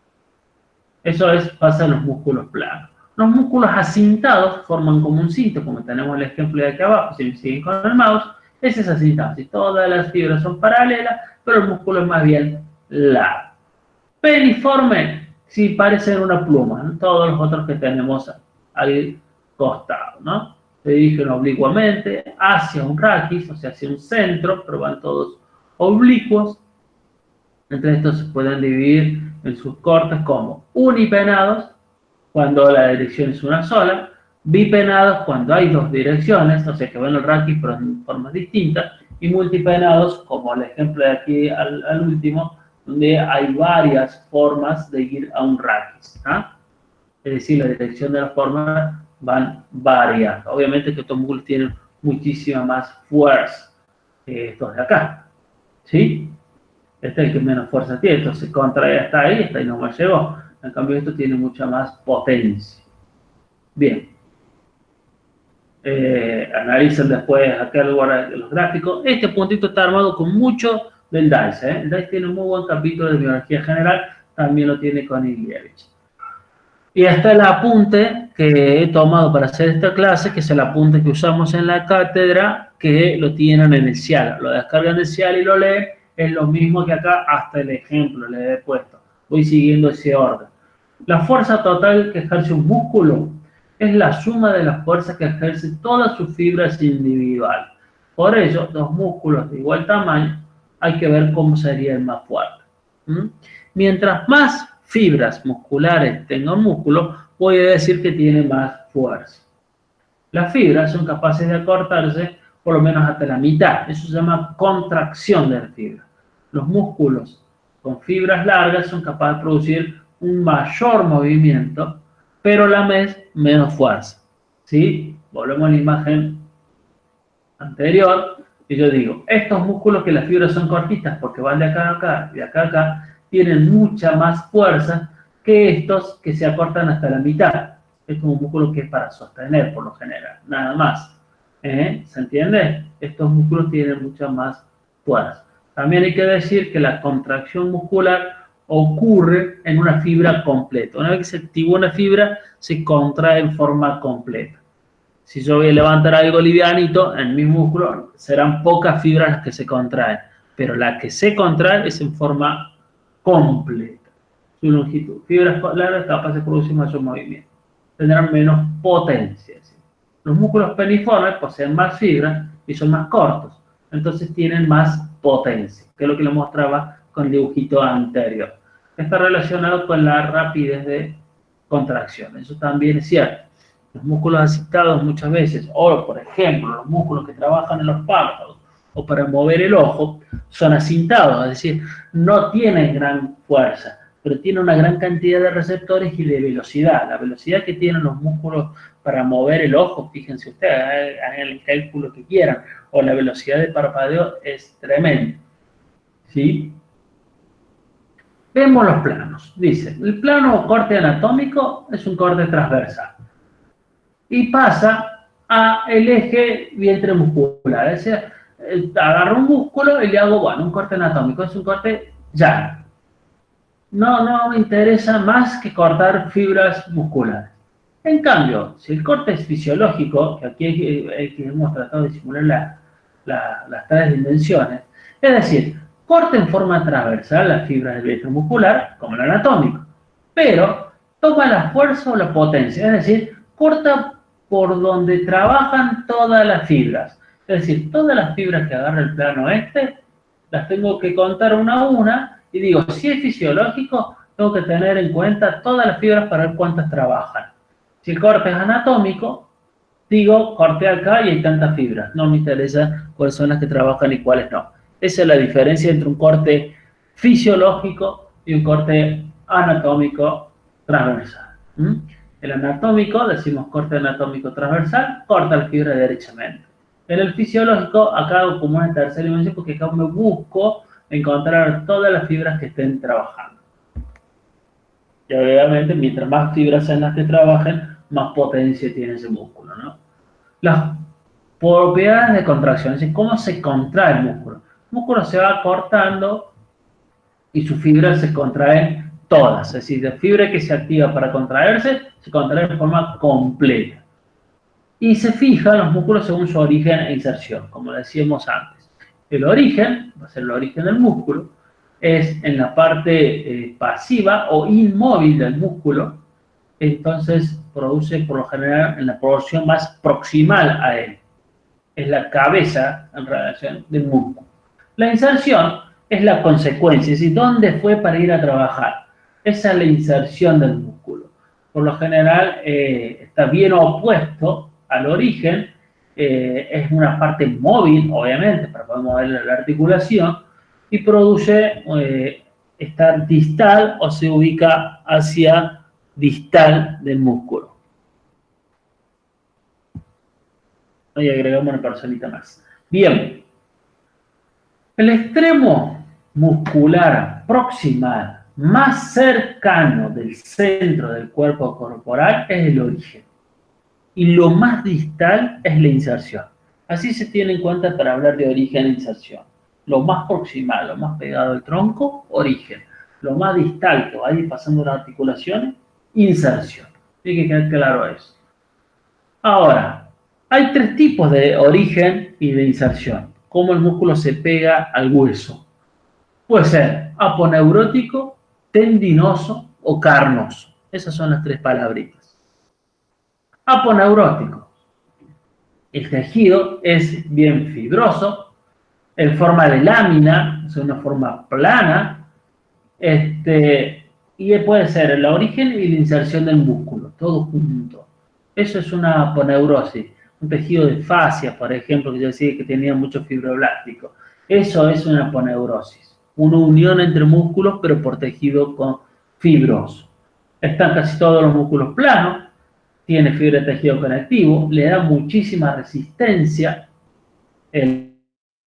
Eso pasa en los músculos planos. Los músculos acintados forman como un cinto, como tenemos el ejemplo de aquí abajo, si me siguen con el mouse, ese es acintado. Si todas las fibras son paralelas, pero el músculo es más bien largo. Peniforme, si parecen una pluma, ¿no? Todos los otros que tenemos al costado, ¿no? Se dirigen oblicuamente hacia un raquis, o sea, hacia un centro, pero van todos oblicuos. Entre estos se pueden dividir en sus cortes como unipenados, cuando la dirección es una sola, bipenados cuando hay dos direcciones, o sea que van el raquis pero en formas distintas, y multipenados, como el ejemplo de aquí al último, donde hay varias formas de ir a un raquis. Es decir, la dirección de las formas van variando. Obviamente que estos músculos tienen muchísima más fuerza que estos de acá. ¿Sí? Este es el que menos fuerza tiene. Entonces se contrae hasta ahí no me llegó. En cambio, esto tiene mucha más potencia. Bien. Analicen después acá los gráficos. Este puntito está armado con mucho del DICE. El DICE tiene un muy buen capítulo de biología general. También lo tiene con Ilievich. Y hasta el apunte que he tomado para hacer esta clase, que es el apunte que usamos en la cátedra, que lo tienen en el CIAL. Lo descargan del CIAL y lo leen. Es lo mismo que acá, hasta el ejemplo le he puesto. Voy siguiendo ese orden. La fuerza total que ejerce un músculo es la suma de las fuerzas que ejerce todas sus fibras individuales. Por ello, dos músculos de igual tamaño, hay que ver cómo sería el más fuerte. Mientras más fibras musculares tenga un músculo, voy a decir que tiene más fuerza. Las fibras son capaces de acortarse por lo menos hasta la mitad. Eso se llama contracción de la fibra. Los músculos con fibras largas son capaces de producir un mayor movimiento, pero a la vez menos fuerza. ¿Sí? Volvemos a la imagen anterior y yo digo, estos músculos que las fibras son cortitas porque van de acá a acá y de acá a acá, tienen mucha más fuerza que estos que se acortan hasta la mitad. Es como un músculo que es para sostener por lo general, nada más. ¿Se entiende? Estos músculos tienen mucha más fuerza. También hay que decir que la contracción muscular ocurre en una fibra completa. Una vez que se activa una fibra, se contrae en forma completa. Si yo voy a levantar algo livianito, en mi músculo serán pocas fibras las que se contraen, pero la que se contrae es en forma completa. Su longitud. Fibras largas capaces de producir mayor movimiento. Tendrán menos potencia. ¿Sí? Los músculos peniformes poseen más fibras y son más cortos. Entonces tienen más potencia, que es lo que le mostraba con el dibujito anterior. Está relacionado con la rapidez de contracción. Eso también es cierto. Los músculos acintados muchas veces, o por ejemplo, los músculos que trabajan en los párpados o para mover el ojo, son acintados, es decir, no tienen gran fuerza, pero tienen una gran cantidad de receptores y de velocidad. La velocidad que tienen los músculos para mover el ojo, fíjense ustedes, hagan el cálculo que quieran, o la velocidad de parpadeo es tremenda. ¿Sí? Vemos los planos. Dice, el plano o corte anatómico es un corte transversal. Y pasa a el eje vientre muscular. Es decir, agarro un músculo y le hago, bueno, un corte anatómico. Es un corte llano. No me interesa más que cortar fibras musculares. En cambio, si el corte es fisiológico, que aquí hemos tratado de simular las tres dimensiones, es decir, corta en forma transversal las fibras del vientre muscular, como el anatómico, pero toma la fuerza o la potencia, es decir, corta por donde trabajan todas las fibras. Es decir, todas las fibras que agarra el plano las tengo que contar una a una, y digo, si es fisiológico, tengo que tener en cuenta todas las fibras para ver cuántas trabajan. Si el corte es anatómico, digo, corte acá y hay tantas fibras. No me interesa cuáles son las que trabajan y cuáles no. Esa es la diferencia entre un corte fisiológico y un corte anatómico transversal. El anatómico, decimos corte anatómico transversal, corta la fibra derechamente. En el fisiológico, acá hago como una tercera dimensión porque acá me busco encontrar todas las fibras que estén trabajando. Y obviamente, mientras más fibras sean las que trabajen, más potencia tiene ese músculo, ¿no? Las propiedades de contracción, es decir, cómo se contrae el músculo. El músculo se va cortando y sus fibras se contraen todas. Es decir, la fibra que se activa para contraerse, se contrae de forma completa. Y se fijan los músculos según su origen e inserción, como decíamos antes. El origen, va a ser el origen del músculo, es en la parte pasiva o inmóvil del músculo, entonces produce por lo general en la porción más proximal a él. Es la cabeza en relación del músculo. La inserción es la consecuencia, es decir, ¿dónde fue para ir a trabajar? Esa es la inserción del músculo. Por lo general está bien opuesto al origen, es una parte móvil, obviamente, para poder mover la articulación, y produce estar distal o se ubica hacia distal del músculo. Y agregamos una personita más. Bien. El extremo muscular proximal más cercano del centro del cuerpo corporal es el origen. Y lo más distal es la inserción. Así se tiene en cuenta para hablar de origen e inserción. Lo más proximal, lo más pegado al tronco, origen. Lo más distal que va a ir pasando las articulaciones, inserción. Tiene que quedar claro eso. Ahora, hay tres tipos de origen y de inserción. Cómo el músculo se pega al hueso. Puede ser aponeurótico, tendinoso o carnoso. Esas son las tres palabritas. Aponeurótico. El tejido es bien fibroso, en forma de lámina, es una forma plana, y puede ser el origen y la inserción del músculo, todo junto. Eso es una aponeurosis, un tejido de fascia, por ejemplo, que yo decía que tenía mucho fibroblástico. Eso es una aponeurosis, una unión entre músculos, pero por tejido fibroso. Están casi todos los músculos planos, tiene fibra de tejido conectivo, le da muchísima resistencia. El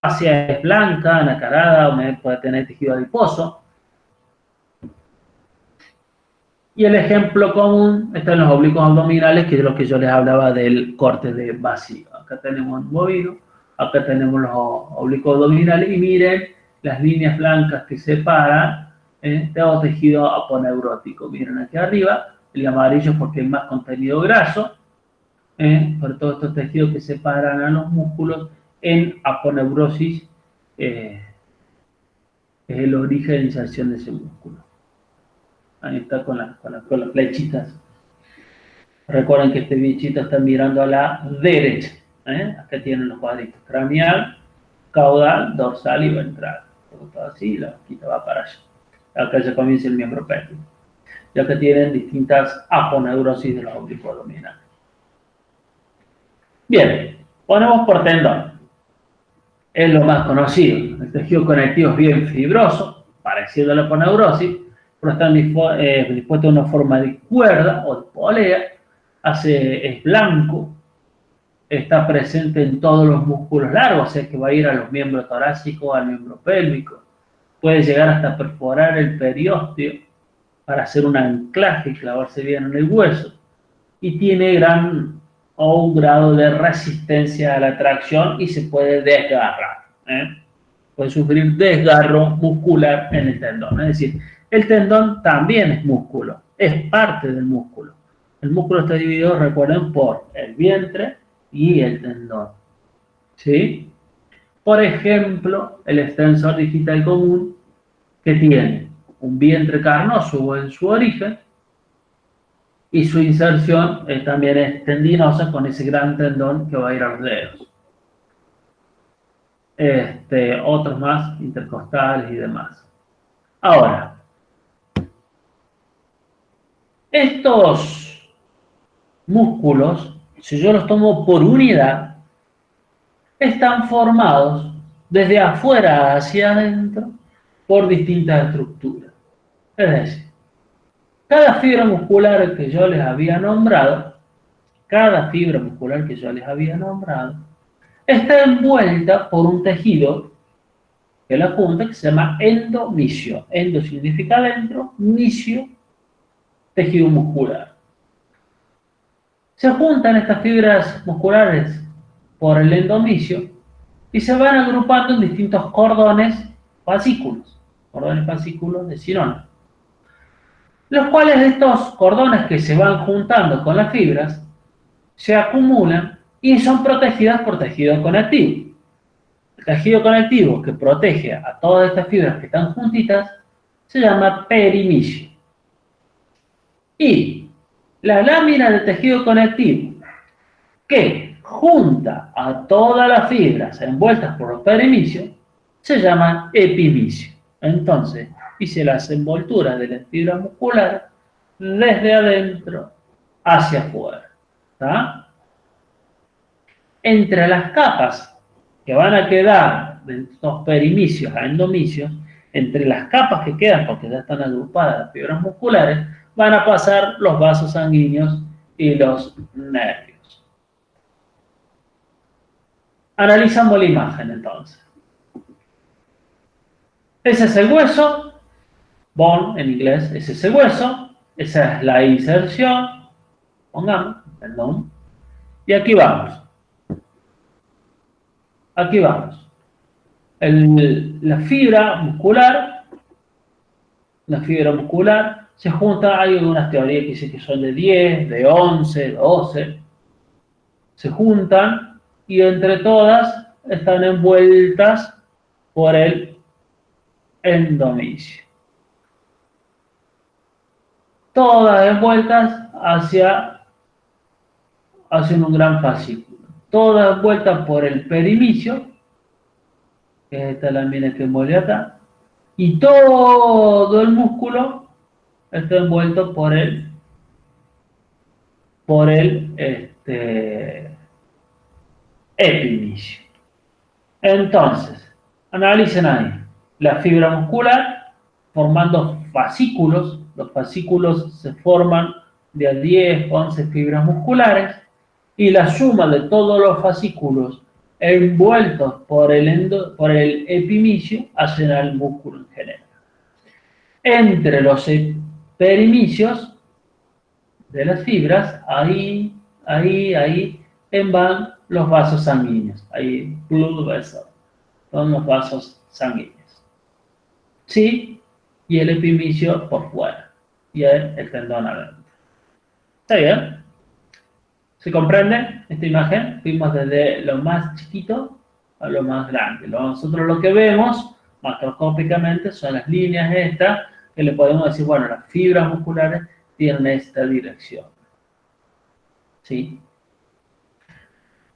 fascia es blanca, anacarada, puede tener tejido adiposo. Y el ejemplo común está en los oblicuos abdominales, que es lo que yo les hablaba del corte de vacío. Acá tenemos un bovino, acá tenemos los oblicuos abdominales, y miren las líneas blancas que separan todo tejido aponeurótico. Miren aquí arriba, el amarillo es porque hay más contenido graso, por todos estos tejidos que separan a los músculos en aponeurosis, es el origen de inserción de ese músculo. Ahí está con las flechitas. Recuerden que este bichito está mirando a la derecha. Acá tienen los cuadritos: craneal, caudal, dorsal y ventral. Todo así, la boquita va para allá. Acá ya comienza el miembro pélvico. Y acá tienen distintas aponeurosis de los oblicuos abdominales. Bien, ponemos por tendón. Es lo más conocido. El tejido conectivo es bien fibroso, parecido a la aponeurosis, pero está dispuesto en una forma de cuerda o de polea, es blanco, está presente en todos los músculos largos, o sea que va a ir a los miembros torácicos, al miembro pélvico, puede llegar hasta perforar el periósteo para hacer un anclaje y clavarse bien en el hueso, y tiene un grado de resistencia a la tracción y se puede desgarrar. Puede sufrir desgarro muscular en el tendón. Es decir, el tendón también es músculo, es parte del músculo. El músculo está dividido, recuerden, por el vientre y el tendón. ¿Sí? Por ejemplo, el extensor digital común, que tiene un vientre carnoso en su origen, y su inserción también es tendinosa con ese gran tendón que va a ir a los dedos. Otros más, intercostales y demás. Ahora, estos músculos, si yo los tomo por unidad, están formados desde afuera hacia adentro por distintas estructuras. Es decir, Cada fibra muscular que yo les había nombrado, cada fibra muscular que yo les había nombrado, está envuelta por un tejido que la junta que se llama endomisio. Endo significa dentro, misio, tejido muscular. Se juntan estas fibras musculares por el endomisio y se van agrupando en distintos cordones fascículos de Sirona, los cuales de estos cordones que se van juntando con las fibras se acumulan y son protegidas por tejido conectivo. El tejido conectivo que protege a todas estas fibras que están juntitas se llama perimisio. Y la lámina de tejido conectivo que junta a todas las fibras envueltas por los perimicios se llama epimisio. Entonces, hice las envolturas de las fibras musculares desde adentro hacia afuera. ¿Tá? Entre las capas que van a quedar de estos perimicios a endomicios, entre las capas que quedan, porque ya están agrupadas las fibras musculares, van a pasar los vasos sanguíneos y los nervios. Analizamos la imagen entonces. Ese es el hueso, bone en inglés, ese es el hueso, esa es la inserción, pongamos, perdón, y aquí vamos. Aquí vamos. La fibra muscular se junta, hay algunas teorías que dicen que son de 10, de 11, 12, se juntan y entre todas están envueltas por el endomisio. Todas envueltas hacia un gran fascículo. Todas envueltas por el perimisio, que es esta lámina que envuelve acá, y todo el músculo está envuelto por el epimisio. Entonces, analicen ahí la fibra muscular formando fascículos. Los fascículos se forman de a 10, 11 fibras musculares y la suma de todos los fascículos envueltos por el epimisio hacen al músculo en general. Entre los perimicios de las fibras, ahí van los vasos sanguíneos. Ahí, blood vessels, son los vasos sanguíneos. ¿Sí? Y el epimisio por fuera. Y el tendón adentro. ¿Está bien? ¿Se comprende esta imagen? Fuimos desde lo más chiquito a lo más grande. Nosotros lo que vemos macroscópicamente son las líneas estas que le podemos decir, bueno, las fibras musculares tienen esta dirección. ¿Sí?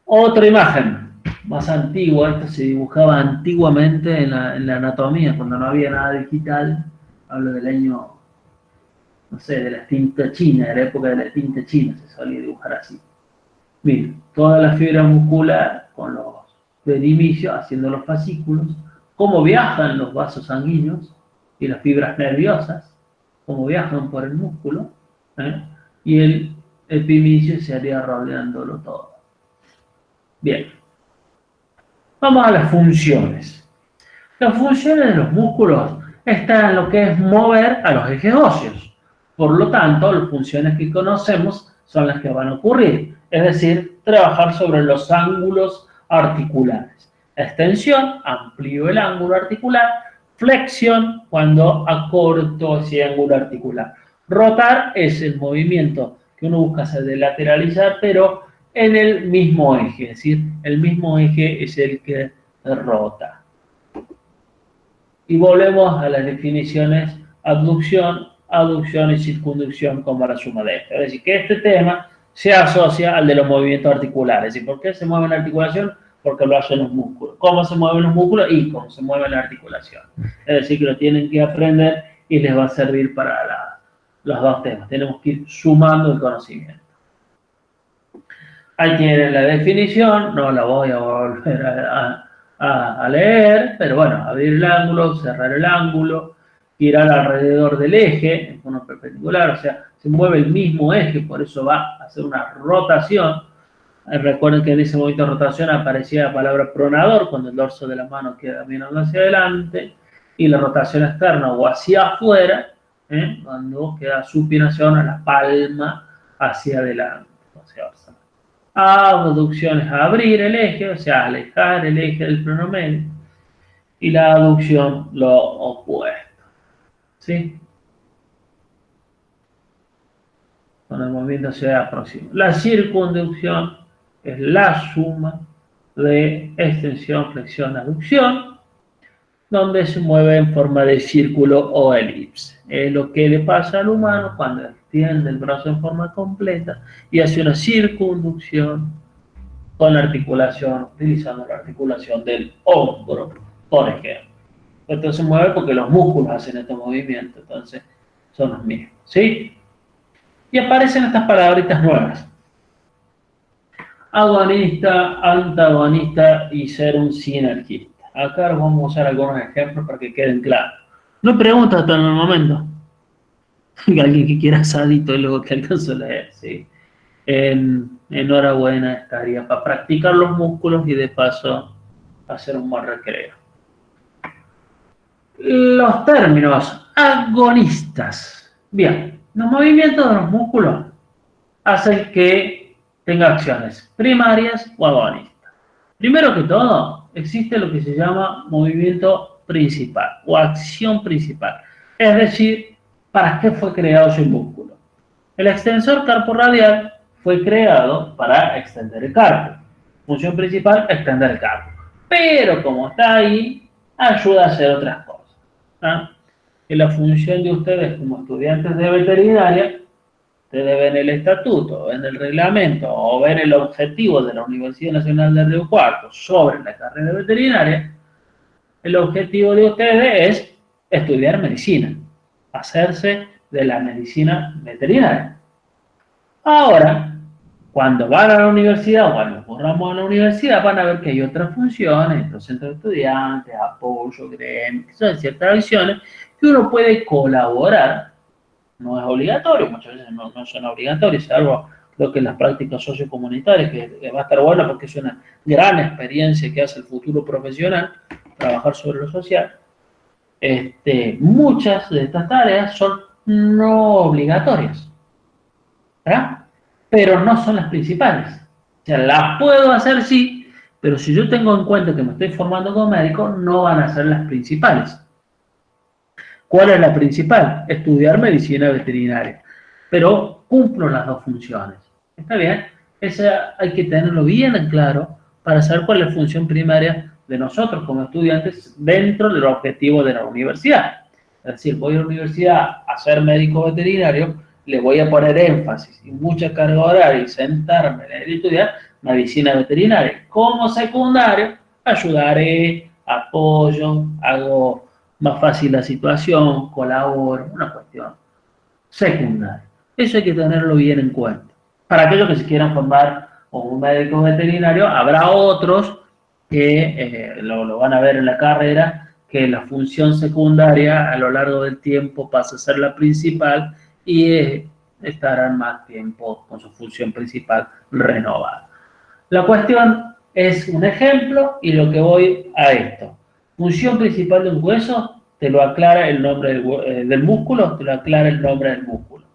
Otra imagen más antigua, esto se dibujaba antiguamente en la anatomía, cuando no había nada digital. Hablo del año, no sé, de la tinta china, de la época de la tinta china, se solía dibujar así. Miren, toda la fibra muscular con los perimicios haciendo los fascículos, cómo viajan los vasos sanguíneos y las fibras nerviosas, cómo viajan por el músculo, y el epimisio se haría rodeándolo todo. Bien, vamos a las funciones. Las funciones de los músculos están en lo que es mover a los ejes óseos. Por lo tanto, las funciones que conocemos son las que van a ocurrir. Es decir, trabajar sobre los ángulos articulares. Extensión, amplío el ángulo articular. Flexión, cuando acorto ese ángulo articular. Rotar es el movimiento que uno busca hacer de lateralizar, pero en el mismo eje. Es decir, el mismo eje es el que rota. Y volvemos a las definiciones abducción, aducción y circunducción como la suma de esto. Es decir, que este tema se asocia al de los movimientos articulares. ¿Y por qué se mueve la articulación? Porque lo hacen los músculos. ¿Cómo se mueven los músculos? Y cómo se mueve la articulación. Es decir, que lo tienen que aprender y les va a servir para los dos temas. Tenemos que ir sumando el conocimiento. Ahí tienen la definición, no la voy a volver a leer, pero bueno, abrir el ángulo, cerrar el ángulo, girar alrededor del eje en forma perpendicular, o sea, se mueve el mismo eje, por eso va a hacer una rotación. Recuerden que en ese movimiento de rotación aparecía la palabra pronador, cuando el dorso de la mano queda mirando hacia adelante, y la rotación externa o hacia afuera, cuando queda supinación a la palma hacia adelante. Abducción es abrir el eje, o sea, alejar el eje del pronomedio, y la aducción lo opuesto. ¿Sí? Cuando el movimiento se aproxima. La circunducción es la suma de extensión, flexión, aducción, donde se mueve en forma de círculo o elipse. Es lo que le pasa al humano cuando extiende el brazo en forma completa y hace una circunducción con la articulación, utilizando la articulación del hombro, por ejemplo. Entonces se mueve porque los músculos hacen este movimiento, entonces son los mismos, ¿sí? Y aparecen estas palabritas nuevas. Agonista, antagonista y ser un sinergista. Acá vamos a usar algunos ejemplos para que queden claros. No hay preguntas hasta en el momento. Alguien que quiera asadito y luego que alcanzo a leer, ¿sí? Enhorabuena, estaría para practicar los músculos y de paso hacer un buen recreo. Los términos agonistas. Bien, los movimientos de los músculos hacen que tenga acciones primarias o agonistas. Primero que todo, existe lo que se llama movimiento principal o acción principal. Es decir, ¿para qué fue creado ese músculo? El extensor carporradial fue creado para extender el carpo. Función principal, extender el carpo. Pero como está ahí, ayuda a hacer otras cosas. ¿Ah? Que la función de ustedes como estudiantes de veterinaria, ustedes ven el estatuto, ven el reglamento o ven el objetivo de la Universidad Nacional de Río Cuarto sobre la carrera veterinaria, el objetivo de ustedes es estudiar medicina, hacerse de la medicina veterinaria. Ahora, cuando van a la universidad o cuando corramos a la universidad, van a ver que hay otras funciones, estos centros de estudiantes, apoyo, gremios, que son ciertas acciones que uno puede colaborar. No es obligatorio, muchas veces no son obligatorios, salvo creo que en las prácticas sociocomunitarias, que va a estar bueno porque es una gran experiencia que hace el futuro profesional, trabajar sobre lo social. Muchas de estas tareas son no obligatorias, ¿verdad? Pero no son las principales. O sea, las puedo hacer sí, pero si yo tengo en cuenta que me estoy formando como médico, no van a ser las principales. ¿Cuál es la principal? Estudiar medicina veterinaria. Pero cumplo las dos funciones. ¿Está bien? Esa hay que tenerlo bien en claro para saber cuál es la función primaria de nosotros como estudiantes dentro del objetivo de la universidad. Es decir, voy a la universidad a ser médico veterinario, le voy a poner énfasis y mucha carga horaria y sentarme a estudiar medicina veterinaria. Como secundario, ayudaré, apoyo, hago más fácil la situación, colaboro, una cuestión secundaria. Eso hay que tenerlo bien en cuenta. Para aquellos que se quieran formar como un médico veterinario, habrá otros que lo van a ver en la carrera, que la función secundaria a lo largo del tiempo pasa a ser la principal y estarán más tiempo con su función principal renovada. La cuestión es un ejemplo y lo que voy a esto. Función principal de un hueso, te lo aclara el nombre del músculo, te lo aclara el nombre del músculo.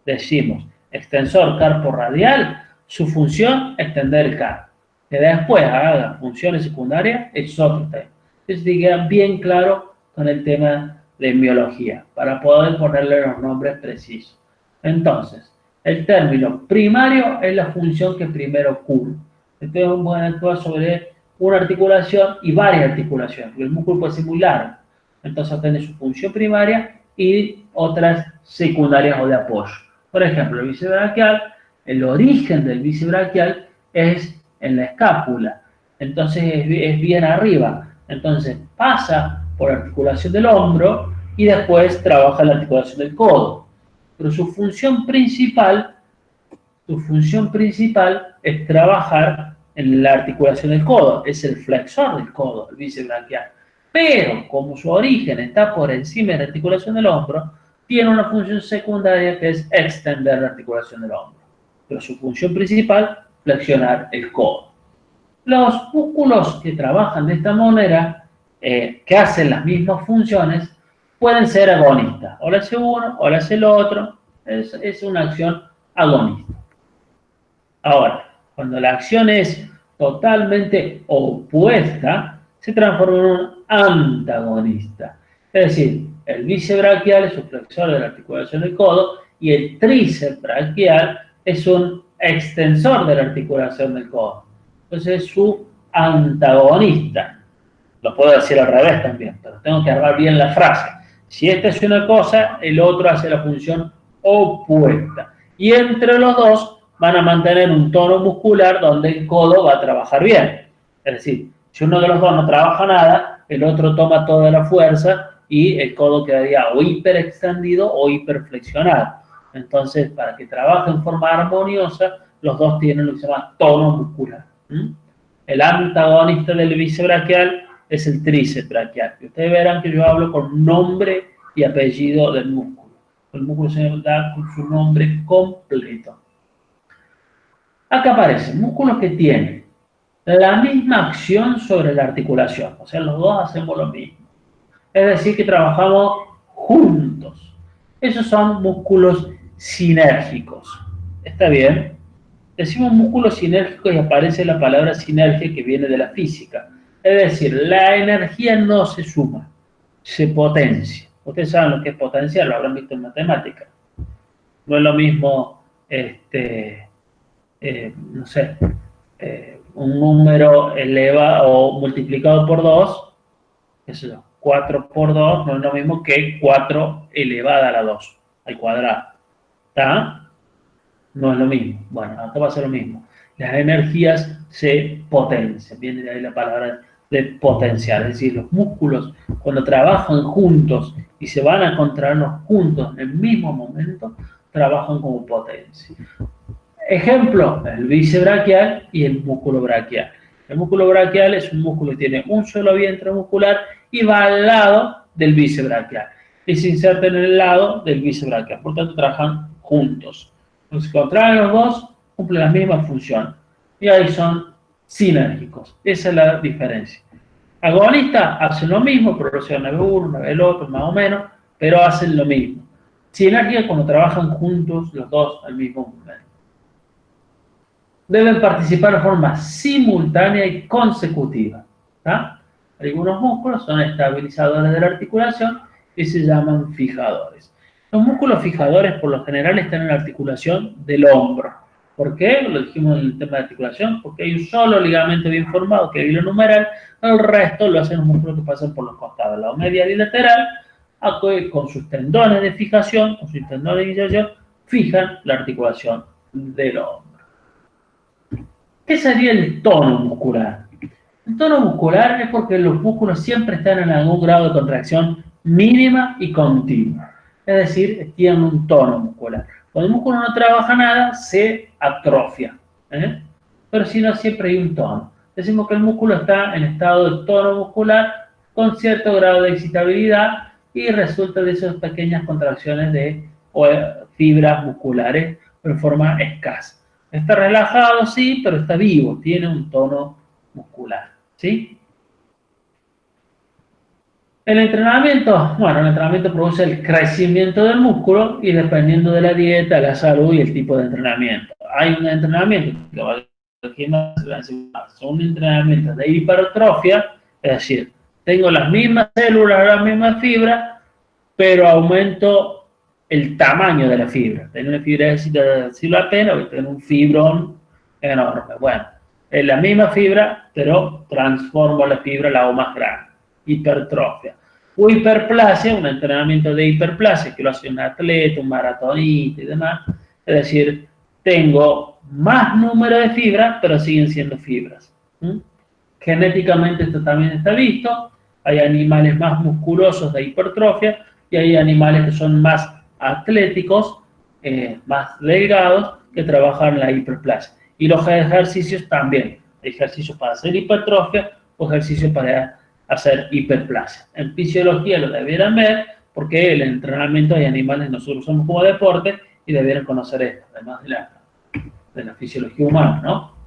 Decimos, extensor carpo radial, su función, extender el carpo. Que después haga funciones secundarias, es otro tema. Eso te queda bien claro con el tema de biología, para poder ponerle los nombres precisos. Entonces, el término primario es la función que primero ocurre. Entonces vamos a actuar sobre una articulación y varias articulaciones, porque el músculo puede ser muy largo. Entonces tiene su función primaria y otras secundarias o de apoyo. Por ejemplo, el bíceps braquial, el origen del bíceps braquial es en la escápula, entonces es bien arriba. Entonces pasa por articulación del hombro y después trabaja la articulación del codo. Pero su función principal es trabajar en la articulación del codo, es el flexor del codo, el bíceps braquial. pero como su origen está por encima de la articulación del hombro, tiene una función secundaria que es extender la articulación del hombro. Pero su función principal, flexionar el codo. Los músculos que trabajan de esta manera, que hacen las mismas funciones, pueden ser agonistas. O la hace uno, o la hace el otro. Es una acción agonista. Ahora, cuando la acción es totalmente opuesta, se transforma en un antagonista. Es decir, el bíceps braquial es un flexor de la articulación del codo y el tríceps braquial es un extensor de la articulación del codo. Entonces es su antagonista. Lo puedo decir al revés también, pero tengo que armar bien la frase. Si esta es una cosa, el otro hace la función opuesta. Y entre los dos van a mantener un tono muscular donde el codo va a trabajar bien. Es decir, si uno de los dos no trabaja nada, el otro toma toda la fuerza y el codo quedaría o hiperextendido o hiperflexionado. Entonces, para que trabaje en forma armoniosa, los dos tienen lo que se llama tono muscular. El antagonista del bíceps braquial es el tríceps braquial. Y ustedes verán que yo hablo con nombre y apellido del músculo. El músculo se da con su nombre completo. Acá aparecen músculos que tienen la misma acción sobre la articulación. O sea, los dos hacemos lo mismo. Es decir, que trabajamos juntos. Esos son músculos sinérgicos. ¿Está bien? Decimos músculos sinérgicos y aparece la palabra sinergia que viene de la física. Es decir, la energía no se suma, se potencia. Ustedes saben lo que es potenciar, lo habrán visto en matemáticas. No es lo mismo, no sé, un número elevado o multiplicado por 2, eso es 4 por 2, no es lo mismo que 4 elevada a la 2, al cuadrado. ¿Está? No es lo mismo. Bueno, acá va a ser lo mismo. Las energías se potencian. Viene de ahí la palabra de potenciar. Es decir, los músculos cuando trabajan juntos y se van a contraernos juntos en el mismo momento, trabajan como potencia. Ejemplo, el bíceps braquial y el músculo braquial. El músculo braquial es un músculo que tiene un solo vientre muscular y va al lado del bíceps braquial. Y se inserta en el lado del bíceps braquial. Por tanto, trabajan juntos. Los contraen los dos, cumplen la misma función. Y ahí son sinérgicos. Esa es la diferencia. Agonistas hacen lo mismo, producen una vez uno, una vez el otro, más o menos, pero hacen lo mismo. Sinergia cuando trabajan juntos los dos al mismo momento. Deben participar de forma simultánea y consecutiva. ¿Tá? Algunos músculos son estabilizadores de la articulación y se llaman fijadores. Los músculos fijadores por lo general están en la articulación del hombro. ¿Por qué? Lo dijimos en el tema de articulación, porque hay un solo ligamento bien formado, que es el hilo numeral, el resto lo hacen los músculos que pasan por los costados, lado medial y lateral, con sus tendones de fijación, con sus tendones de inserción, fijan la articulación del hombro. ¿Qué sería el tono muscular? El tono muscular es porque los músculos siempre están en algún grado de contracción mínima y continua. Es decir, tienen un tono muscular. Cuando el músculo no trabaja nada, se atrofia. Pero si no, siempre hay un tono. Decimos que el músculo está en estado de tono muscular con cierto grado de excitabilidad y resulta de esas pequeñas contracciones de fibras musculares en forma escasa. Está relajado, sí, pero está vivo, tiene un tono muscular, ¿sí? El entrenamiento, bueno, el entrenamiento produce el crecimiento del músculo y dependiendo de la dieta, la salud y el tipo de entrenamiento. Hay un entrenamiento que va al gimnasio, un entrenamiento de hipertrofia, es decir, tengo las mismas células, las mismas fibras, pero aumento el tamaño de la fibra. Tengo una fibra de decirlo apenas, voy a tener un fibrón enorme. Bueno, es la misma fibra, pero transformo la fibra, la hago más grande. Hipertrofia. O hiperplasia, un entrenamiento de hiperplasia, que lo hace un atleta, un maratonista y demás. Es decir, tengo más número de fibras, pero siguen siendo fibras. Genéticamente esto también está visto. Hay animales más musculosos de hipertrofia y hay animales que son más atléticos, más delgados, que trabajan en la hiperplasia. Y los ejercicios también. Ejercicios para hacer hipertrofia o ejercicios para hacer hiperplasia. En fisiología lo debieran ver, porque el entrenamiento de animales nosotros usamos como deporte y debieran conocer esto, además de la fisiología humana, ¿no?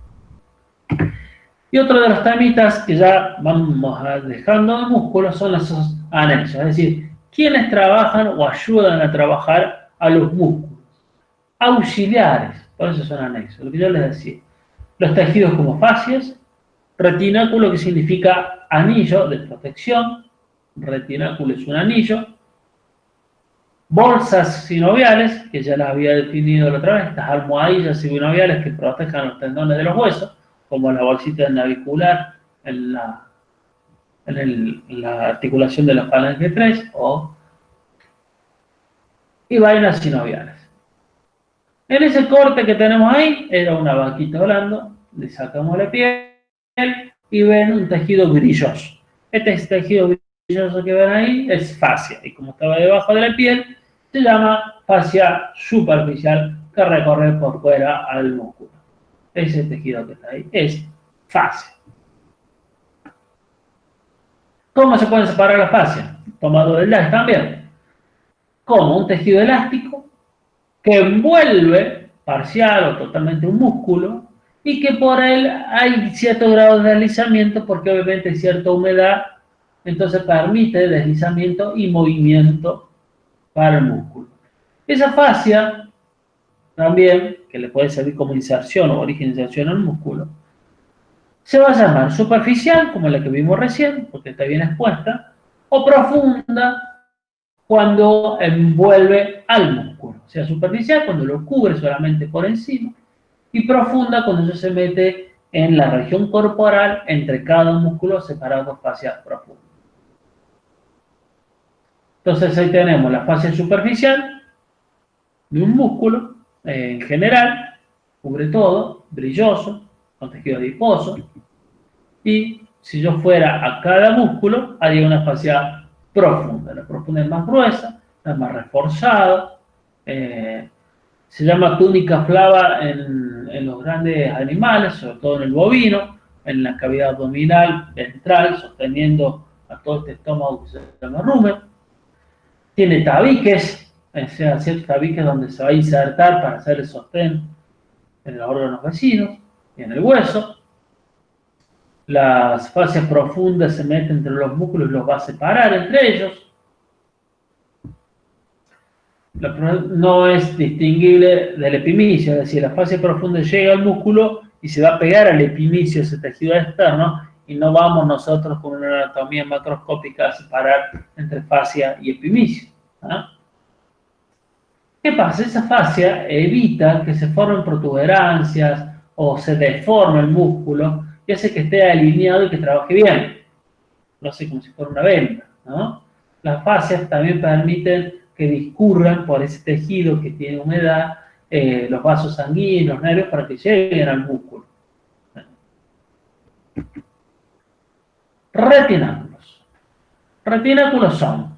Y otro de los temitas que ya vamos dejando de músculos son los anexos, es decir, quienes trabajan o ayudan a trabajar a los músculos. Auxiliares, por eso son anexos, lo que yo les decía. Los tejidos como fascias, retináculo que significa anillo de protección, retináculo es un anillo, bolsas sinoviales, que ya las había definido la otra vez, estas almohadillas sinoviales que protejan los tendones de los huesos, como la bolsita navicular en la articulación de la falange 3, y vainas sinoviales. En ese corte que tenemos ahí, era una vaquita volando, le sacamos la piel y ven un tejido brilloso. Este tejido brilloso que ven ahí es fascia, y como estaba debajo de la piel, se llama fascia superficial que recorre por fuera al músculo. Ese tejido que está ahí es fascia. ¿Cómo se pueden separar las fascias? Tomado del DAS también. Como un tejido elástico que envuelve parcial o totalmente un músculo y que por él hay cierto grado de deslizamiento porque obviamente hay cierta humedad, entonces permite deslizamiento y movimiento para el músculo. Esa fascia también, que le puede servir como inserción o origen de inserción al músculo, se va a llamar superficial, como la que vimos recién, porque está bien expuesta, o profunda, cuando envuelve al músculo. O sea, superficial cuando lo cubre solamente por encima, y profunda cuando eso se mete en la región corporal entre cada músculo separado fascias profundas. Entonces ahí tenemos la fascia superficial de un músculo, en general, cubre todo, brilloso, con tejido adiposo, y si yo fuera a cada músculo, haría una fascia profunda. La profunda es más gruesa, es más reforzada, se llama túnica flava en los grandes animales, sobre todo en el bovino, en la cavidad abdominal ventral, sosteniendo a todo este estómago que se llama rumen. Tiene tabiques, o sea, ciertos tabiques donde se va a insertar para hacer el sostén en los órganos vecinos y en el hueso. Las fascias profundas se meten entre los músculos y los va a separar entre ellos. No es distinguible del epimicio, es decir, la fascia profunda llega al músculo y se va a pegar al epimicio, ese tejido externo, y no vamos nosotros con una anatomía macroscópica a separar entre fascia y epimicio. ¿Ah? ¿Qué pasa? Esa fascia evita que se formen protuberancias o se deforme el músculo y hace que esté alineado y que trabaje bien. Lo hace como si fuera una venda, ¿no? Las fascias también permiten que discurran por ese tejido que tiene humedad los vasos sanguíneos, los nervios, para que lleguen al músculo. Retináculos. Retináculos son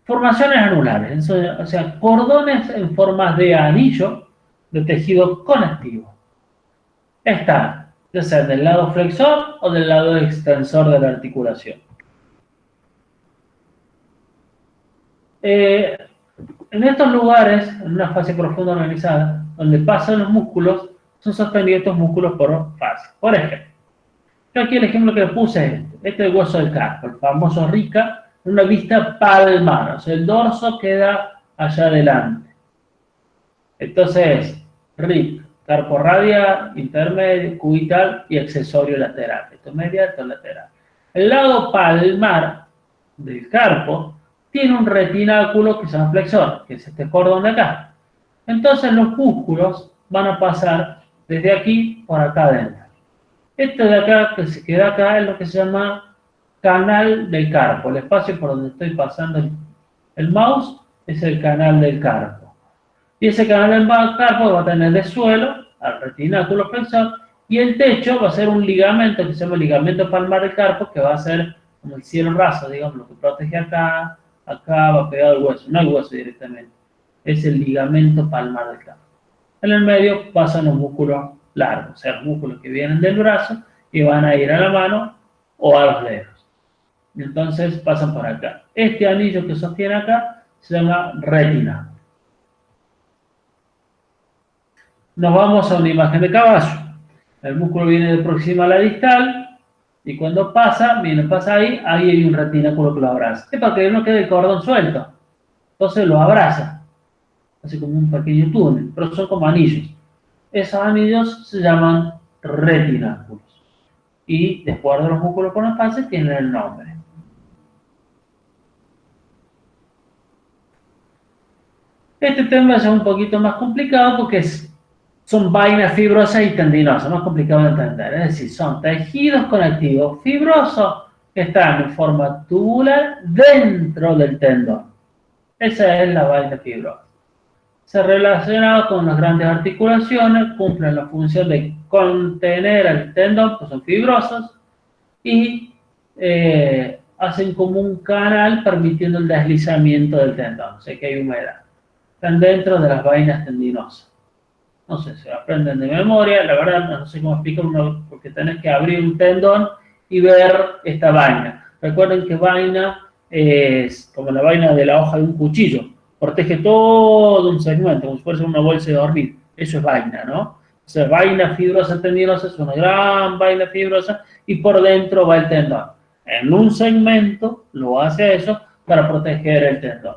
formaciones anulares, o sea, cordones en formas de anillo de tejido conectivo. Están, ya sea del lado flexor o del lado extensor de la articulación. En estos lugares, en una fascia profunda organizada, donde pasan los músculos, son sostenidos estos músculos por fascia. Por ejemplo, yo aquí el ejemplo que le puse es este es el hueso del carpo, el famoso RICA, en una vista palmar, o sea, el dorso queda allá adelante. Entonces, RIC, carpo radial, intermedio, cubital y accesorio lateral. Esto es medial, esto es lateral. El lado palmar del carpo tiene un retináculo que se llama flexor, que es este cordón de acá. Entonces los músculos van a pasar desde aquí por acá adentro. Este de acá, que se queda acá, es lo que se llama canal del carpo. El espacio por donde estoy pasando el mouse es el canal del carpo. Y ese canal del carpo va a tener de suelo al retináculo flexor, y el techo va a ser un ligamento que se llama ligamento palmar del carpo, que va a ser como el cielo raso, digamos, lo que protege acá va pegado al hueso, no al hueso directamente, es el ligamento palmar del carpo. En el medio pasan los músculos largos, o sea, los músculos que vienen del brazo y van a ir a la mano o a los dedos. Entonces pasan por acá. Este anillo que sostiene acá se llama retina. Nos vamos a una imagen de caballo. El músculo viene de próxima a la distal y cuando pasa, pasa ahí hay un retináculo que lo abraza. Es para que no quede el cordón suelto. Entonces lo abraza. Así como un pequeño túnel, pero son como anillos. Esos anillos se llaman retináculos. Y después de los músculos con espacio tienen el nombre. Este tema es un poquito más complicado porque son vainas fibrosas y tendinosas, más complicado de entender. Es decir, son tejidos conectivos fibrosos que están en forma tubular dentro del tendón. Esa es la vaina fibrosa. Se relaciona con las grandes articulaciones, cumplen la función de contener el tendón, pues son fibrosos, y hacen como un canal permitiendo el deslizamiento del tendón, o sea que hay humedad. Están dentro de las vainas tendinosas. No sé, se aprenden de memoria, la verdad no sé cómo explicarlo, porque tenés que abrir un tendón y ver esta vaina. Recuerden que vaina es como la vaina de la hoja de un cuchillo, protege todo un segmento, como si fuese una bolsa de dormir. Eso es vaina, ¿no? O sea, vaina fibrosa tendinosa es una gran vaina fibrosa y por dentro va el tendón. En un segmento lo hace eso para proteger el tendón.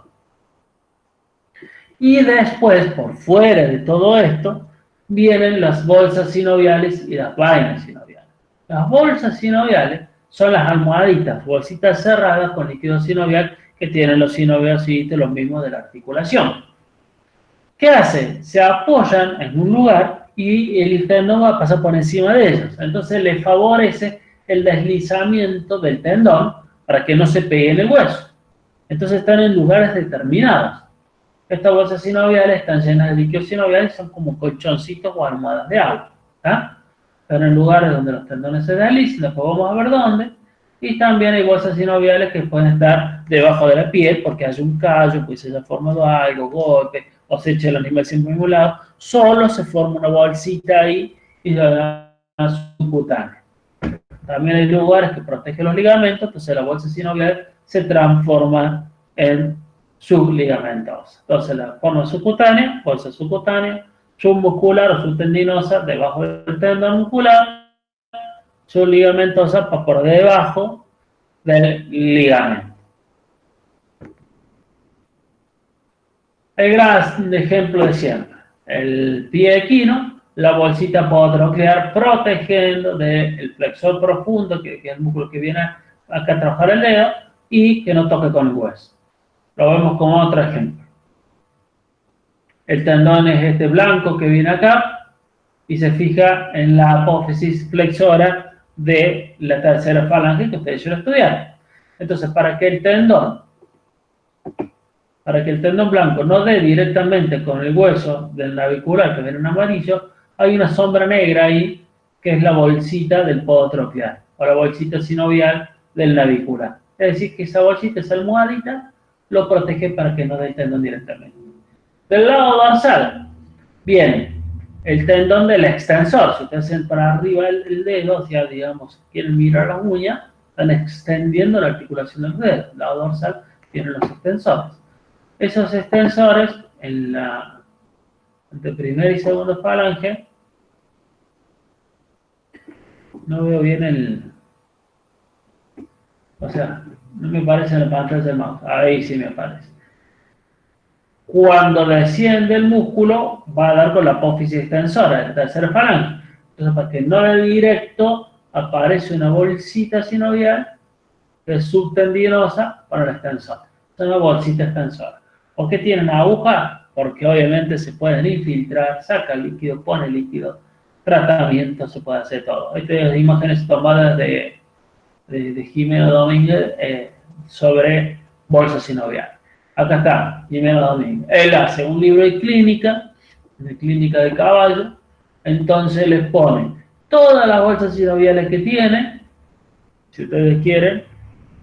Y después, por fuera de todo esto, vienen las bolsas sinoviales y las vainas sinoviales. Las bolsas sinoviales son las almohaditas, bolsitas cerradas con líquido sinovial que tienen los sinoviocitos, los mismos de la articulación. ¿Qué hacen? Se apoyan en un lugar y el tendón va a pasar por encima de ellos. Entonces le favorece el deslizamiento del tendón para que no se pegue en el hueso. Entonces están en lugares determinados. Estas bolsas sinoviales están llenas de líquidos sinoviales, son como colchoncitos o almohadas de agua. Están en lugares donde los tendones se deslizan, después vamos a ver dónde. Y también hay bolsas sinoviales que pueden estar debajo de la piel porque hay un callo, pues se haya formado algo, golpe, o se eche el animal siempre en un lado. Solo se forma una bolsita ahí y se llama subcutánea. También hay lugares que protegen los ligamentos, entonces la bolsa sinovial se transforma en subligamentosa. Entonces la forma subcutánea, bolsa subcutánea, submuscular o subtendinosa debajo del tendón muscular, subligamentosa por debajo del ligamento. El gran ejemplo de siempre, el pie equino, la bolsita podotroclear protegiendo del flexor profundo, que es el músculo que viene acá a trabajar el dedo, y que no toque con el hueso. Lo vemos como otro ejemplo. El tendón es este blanco que viene acá y se fija en la apófisis flexora de la tercera falange que ustedes ya lo estudiaron. Entonces, para que el tendón blanco no dé directamente con el hueso del navicular que viene en amarillo, hay una sombra negra ahí que es la bolsita del podotroclear o la bolsita sinovial del navicular. Es decir, que esa bolsita, esa almohadita, lo protege para que no dé el tendón directamente. Del lado dorsal viene el tendón del extensor. Si ustedes hacen para arriba el dedo, o sea, digamos, quieren mirar la uña, están extendiendo la articulación del dedo. Del lado dorsal tienen los extensores. Esos extensores, entre primera y segunda falange, no veo bien o sea, no me aparece en la pantalla del mouse. Ahí sí me aparece. Cuando desciende el músculo, va a dar con la apófisis extensora, la tercera falange. Entonces, para que no dé directo, aparece una bolsita sinovial que es subtendinosa para el extensor. Es una bolsita extensora. ¿Por qué tienen aguja? Porque obviamente se pueden infiltrar, saca líquido, pone líquido, tratamiento, se puede hacer todo. Estas imágenes tomadas de Jimeno Domínguez sobre bolsa sinovial. Acá está, Jimeno Domínguez. Él hace un libro de clínica de caballo, entonces les pone todas las bolsas sinoviales que tiene. Si ustedes quieren,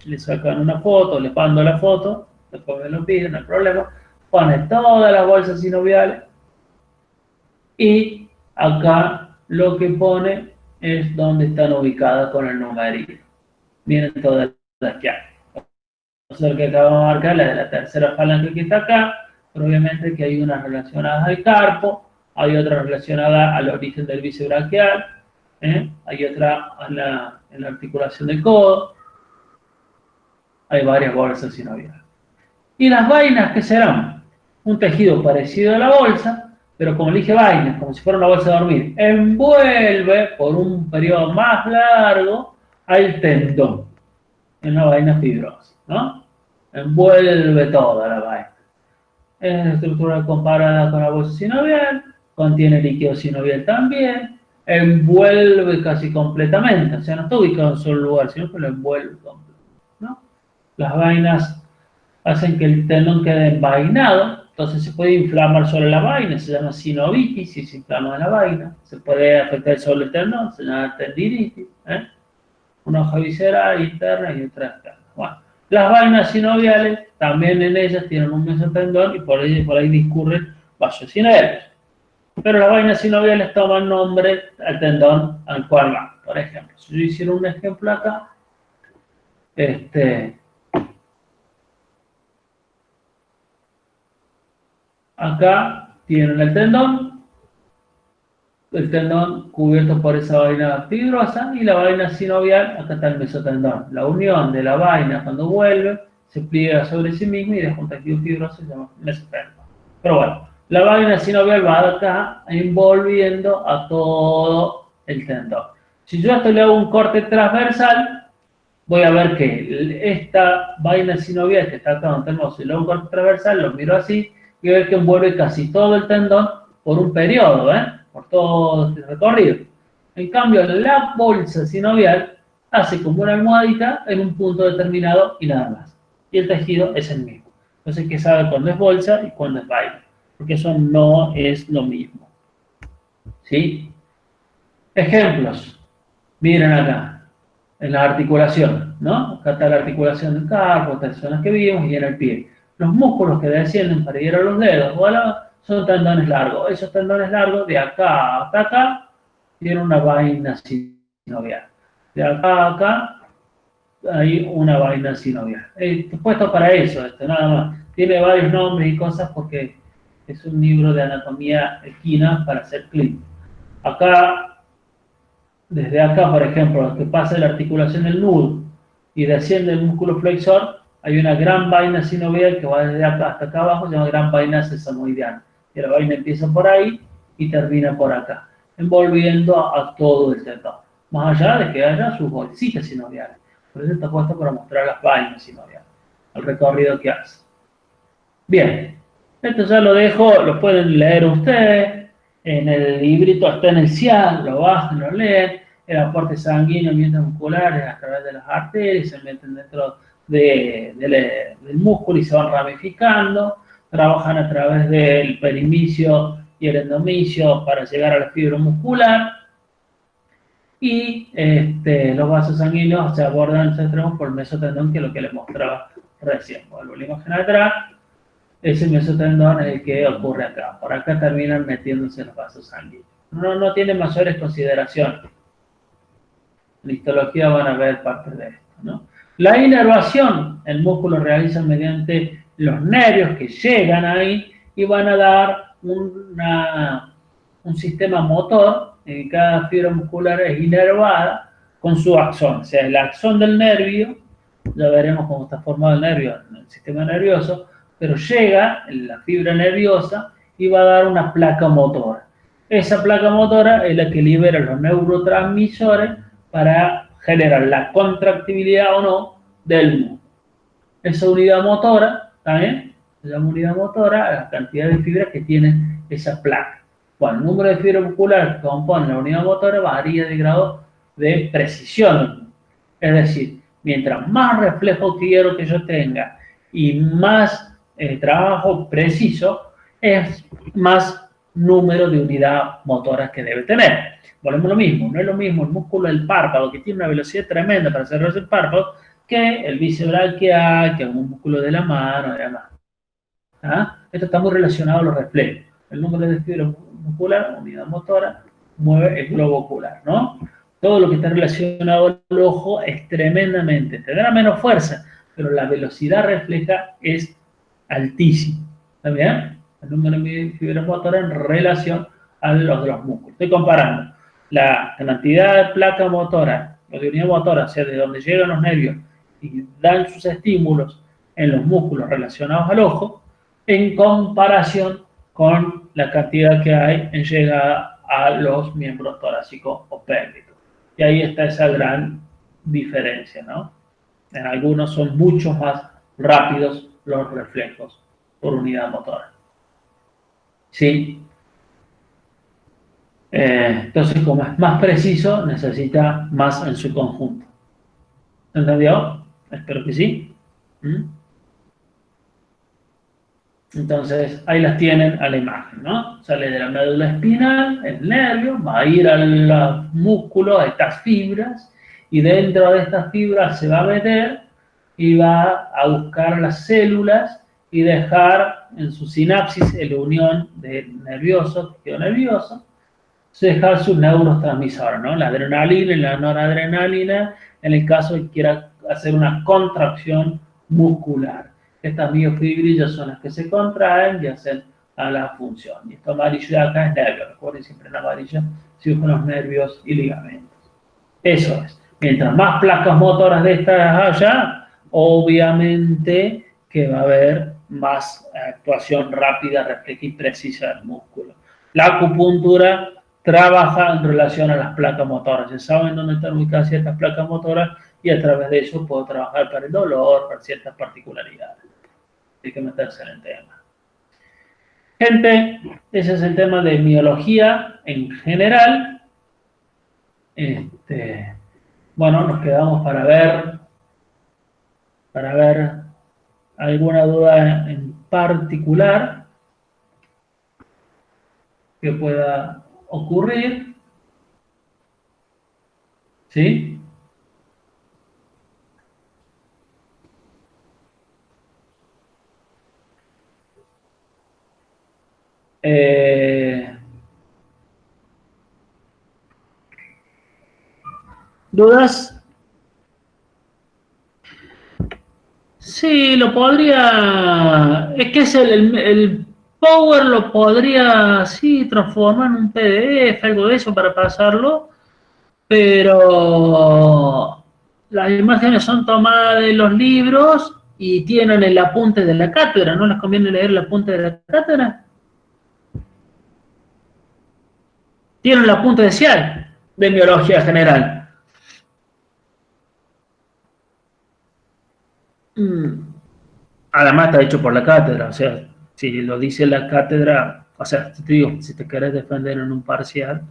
le sacan una foto, les mando la foto, después me lo piden, no hay problema. Pone todas las bolsas sinoviales y acá lo que pone es dónde están ubicadas con el numerito. Vienen todas aquí hay. Nosotros que acabamos de marcar la de la tercera falange que está acá, pero obviamente que hay unas relacionadas al carpo, hay otra relacionada al origen del bíceps braquial, hay otra en la articulación del codo, hay varias bolsas sinoviales. Y las vainas, ¿qué serán? Un tejido parecido a la bolsa, pero como le dije vainas, como si fuera una bolsa de dormir, envuelve por un periodo más largo al tendón, en una vaina fibrosa, ¿no? Envuelve toda la vaina. Es estructura comparada con la bolsa sinovial, contiene líquido sinovial también, envuelve casi completamente, o sea, no está ubicado en un solo lugar, sino que lo envuelve completo, ¿no? Las vainas hacen que el tendón quede envainado, entonces se puede inflamar sobre la vaina, se llama sinovitis si se inflama la vaina, se puede afectar sobre el tendón, se llama tendinitis, una hoja visceral interna y otra externa. Bueno, las vainas sinoviales también en ellas tienen un mesotendón y por ahí discurren vasos sinoviales. Pero las vainas sinoviales toman nombre al tendón al cual van. Por ejemplo, si yo hiciera un ejemplo acá, acá tienen el tendón cubierto por esa vaina fibrosa y la vaina sinovial, acá está el mesotendón. La unión de la vaina cuando vuelve se pliega sobre sí misma y deja un tejido fibroso se llama mesotendón. Pero bueno, la vaina sinovial va acá envolviendo a todo el tendón. Si yo a esto le hago un corte transversal, voy a ver que esta vaina sinovial que está acá donde tenemos, si le hago un corte transversal, lo miro así y voy a ver que envuelve casi todo el tendón por un periodo, por todo este recorrido. En cambio, la bolsa sinovial hace como una almohadita en un punto determinado y nada más. Y el tejido es el mismo. Entonces hay que saber cuándo es bolsa y cuándo es vaina, porque eso no es lo mismo. ¿Sí? Ejemplos. Miren acá, en la articulación, ¿no? Acá está la articulación del carpo, estas son las que vimos, y en el pie. Los músculos que descienden para ir a los dedos son tendones largos. Esos tendones largos, de acá hasta acá, tienen una vaina sinovial. De acá a acá, hay una vaina sinovial. Puesto para eso, nada más. Tiene varios nombres y cosas porque es un libro de anatomía equina para hacer clínico. Acá, desde acá, por ejemplo, que pasa la articulación del nudo y desciende el músculo flexor, hay una gran vaina sinovial que va desde acá hasta acá abajo, se llama gran vaina sesamoideana. Y la vaina empieza por ahí y termina por acá, envolviendo a todo el tendón. Más allá de que haya sus bolsitas sinoviales. Por eso está puesto para mostrar las vainas sinoviales, el recorrido que hace. Bien, esto ya lo dejo, lo pueden leer ustedes. En el librito está en el CIAL, lo bajan, lo leen. El aporte sanguíneo, mientras musculares a través de las arterias, se meten dentro del músculo y se van ramificando. Trabajan a través del perimicio y el endomicio para llegar a la fibra muscular. Y los vasos sanguíneos se abordan se extremos por el mesotendón, que es lo que les mostraba recién. Vuelvo a la imagen atrás. Ese mesotendón es el que ocurre acá. Por acá terminan metiéndose los vasos sanguíneos. No tiene mayores consideraciones. En histología van a ver parte de esto, ¿no? La inervación, el músculo realiza mediante los nervios que llegan ahí y van a dar un sistema motor en cada fibra muscular es inervada con su axón. O sea, el axón del nervio, ya veremos cómo está formado el nervio en el sistema nervioso, pero llega en la fibra nerviosa y va a dar una placa motora. Esa placa motora es la que libera los neurotransmisores para generar la contractibilidad o no del músculo. Esa unidad motora, ¿también? Se llama unidad motora la cantidad de fibras que tiene esa placa. Bueno, el número de fibras musculares que componen la unidad motora varía de grado de precisión. Es decir, mientras más reflejo quiero que yo tenga y más trabajo preciso, es más número de unidad motora que debe tener. Volvemos a lo mismo, no es lo mismo el músculo del párpado, que tiene una velocidad tremenda para cerrarse el párpado, que el bíceps braquial, que un músculo de la mano y demás. Esto está muy relacionado a los reflejos. El número de fibra muscular, unidad motora, mueve el globo ocular, ¿no? Todo lo que está relacionado al ojo es tremendamente, tendrá menos fuerza, pero la velocidad refleja es altísima. ¿Está bien? El número de fibras motoras en relación a los de los músculos. Estoy comparando la cantidad de placa motora, o de unidad motora, o sea, de donde llegan los nervios y dan sus estímulos en los músculos relacionados al ojo, en comparación con la cantidad que hay en llegada a los miembros torácicos o pélvicos. Y ahí está esa gran diferencia, ¿no? En algunos son mucho más rápidos los reflejos por unidad motora. ¿Sí? Entonces, como es más preciso, necesita más en su conjunto. ¿Entendió? Espero que sí. ¿Mm? Entonces, ahí las tienen a la imagen, ¿no? Sale de la médula espinal, el nervio, va a ir a los músculos, a estas fibras, y dentro de estas fibras se va a meter y va a buscar las células y dejar en su sinapsis, en la unión del nervioso, tejido nervioso, dejar sus neurotransmisores, ¿no? La adrenalina y la noradrenalina, en el caso de que quiera hacer una contracción muscular. Estas miofibrillas son las que se contraen y hacen a la función. Y esto amarillo de acá es nervio. Recuerden siempre en amarillo si usan los nervios y ligamentos. Eso es. Mientras más placas motoras de estas haya, obviamente que va a haber más actuación rápida, refleja y precisa del músculo. La acupuntura trabaja en relación a las placas motoras. Ya saben dónde están ubicadas ciertas placas motoras y a través de eso puedo trabajar para el dolor, para ciertas particularidades. Hay que meterse en el tema. Gente, ese es el tema de miología en general. Bueno, nos quedamos para ver alguna duda en particular que pueda ocurrir. ¿Sí? ¿Dudas? Sí, lo podría. Es que es el Power lo podría, sí, transformar en un PDF, algo de eso para pasarlo, pero las imágenes son tomadas de los libros y tienen el apunte de la cátedra. ¿No les conviene leer el apunte de la cátedra? Tienen el apunte de CIAL, de biología general. Además está hecho por la cátedra, o sea, si lo dice la cátedra, o sea, te digo, si te querés defender en un parcial.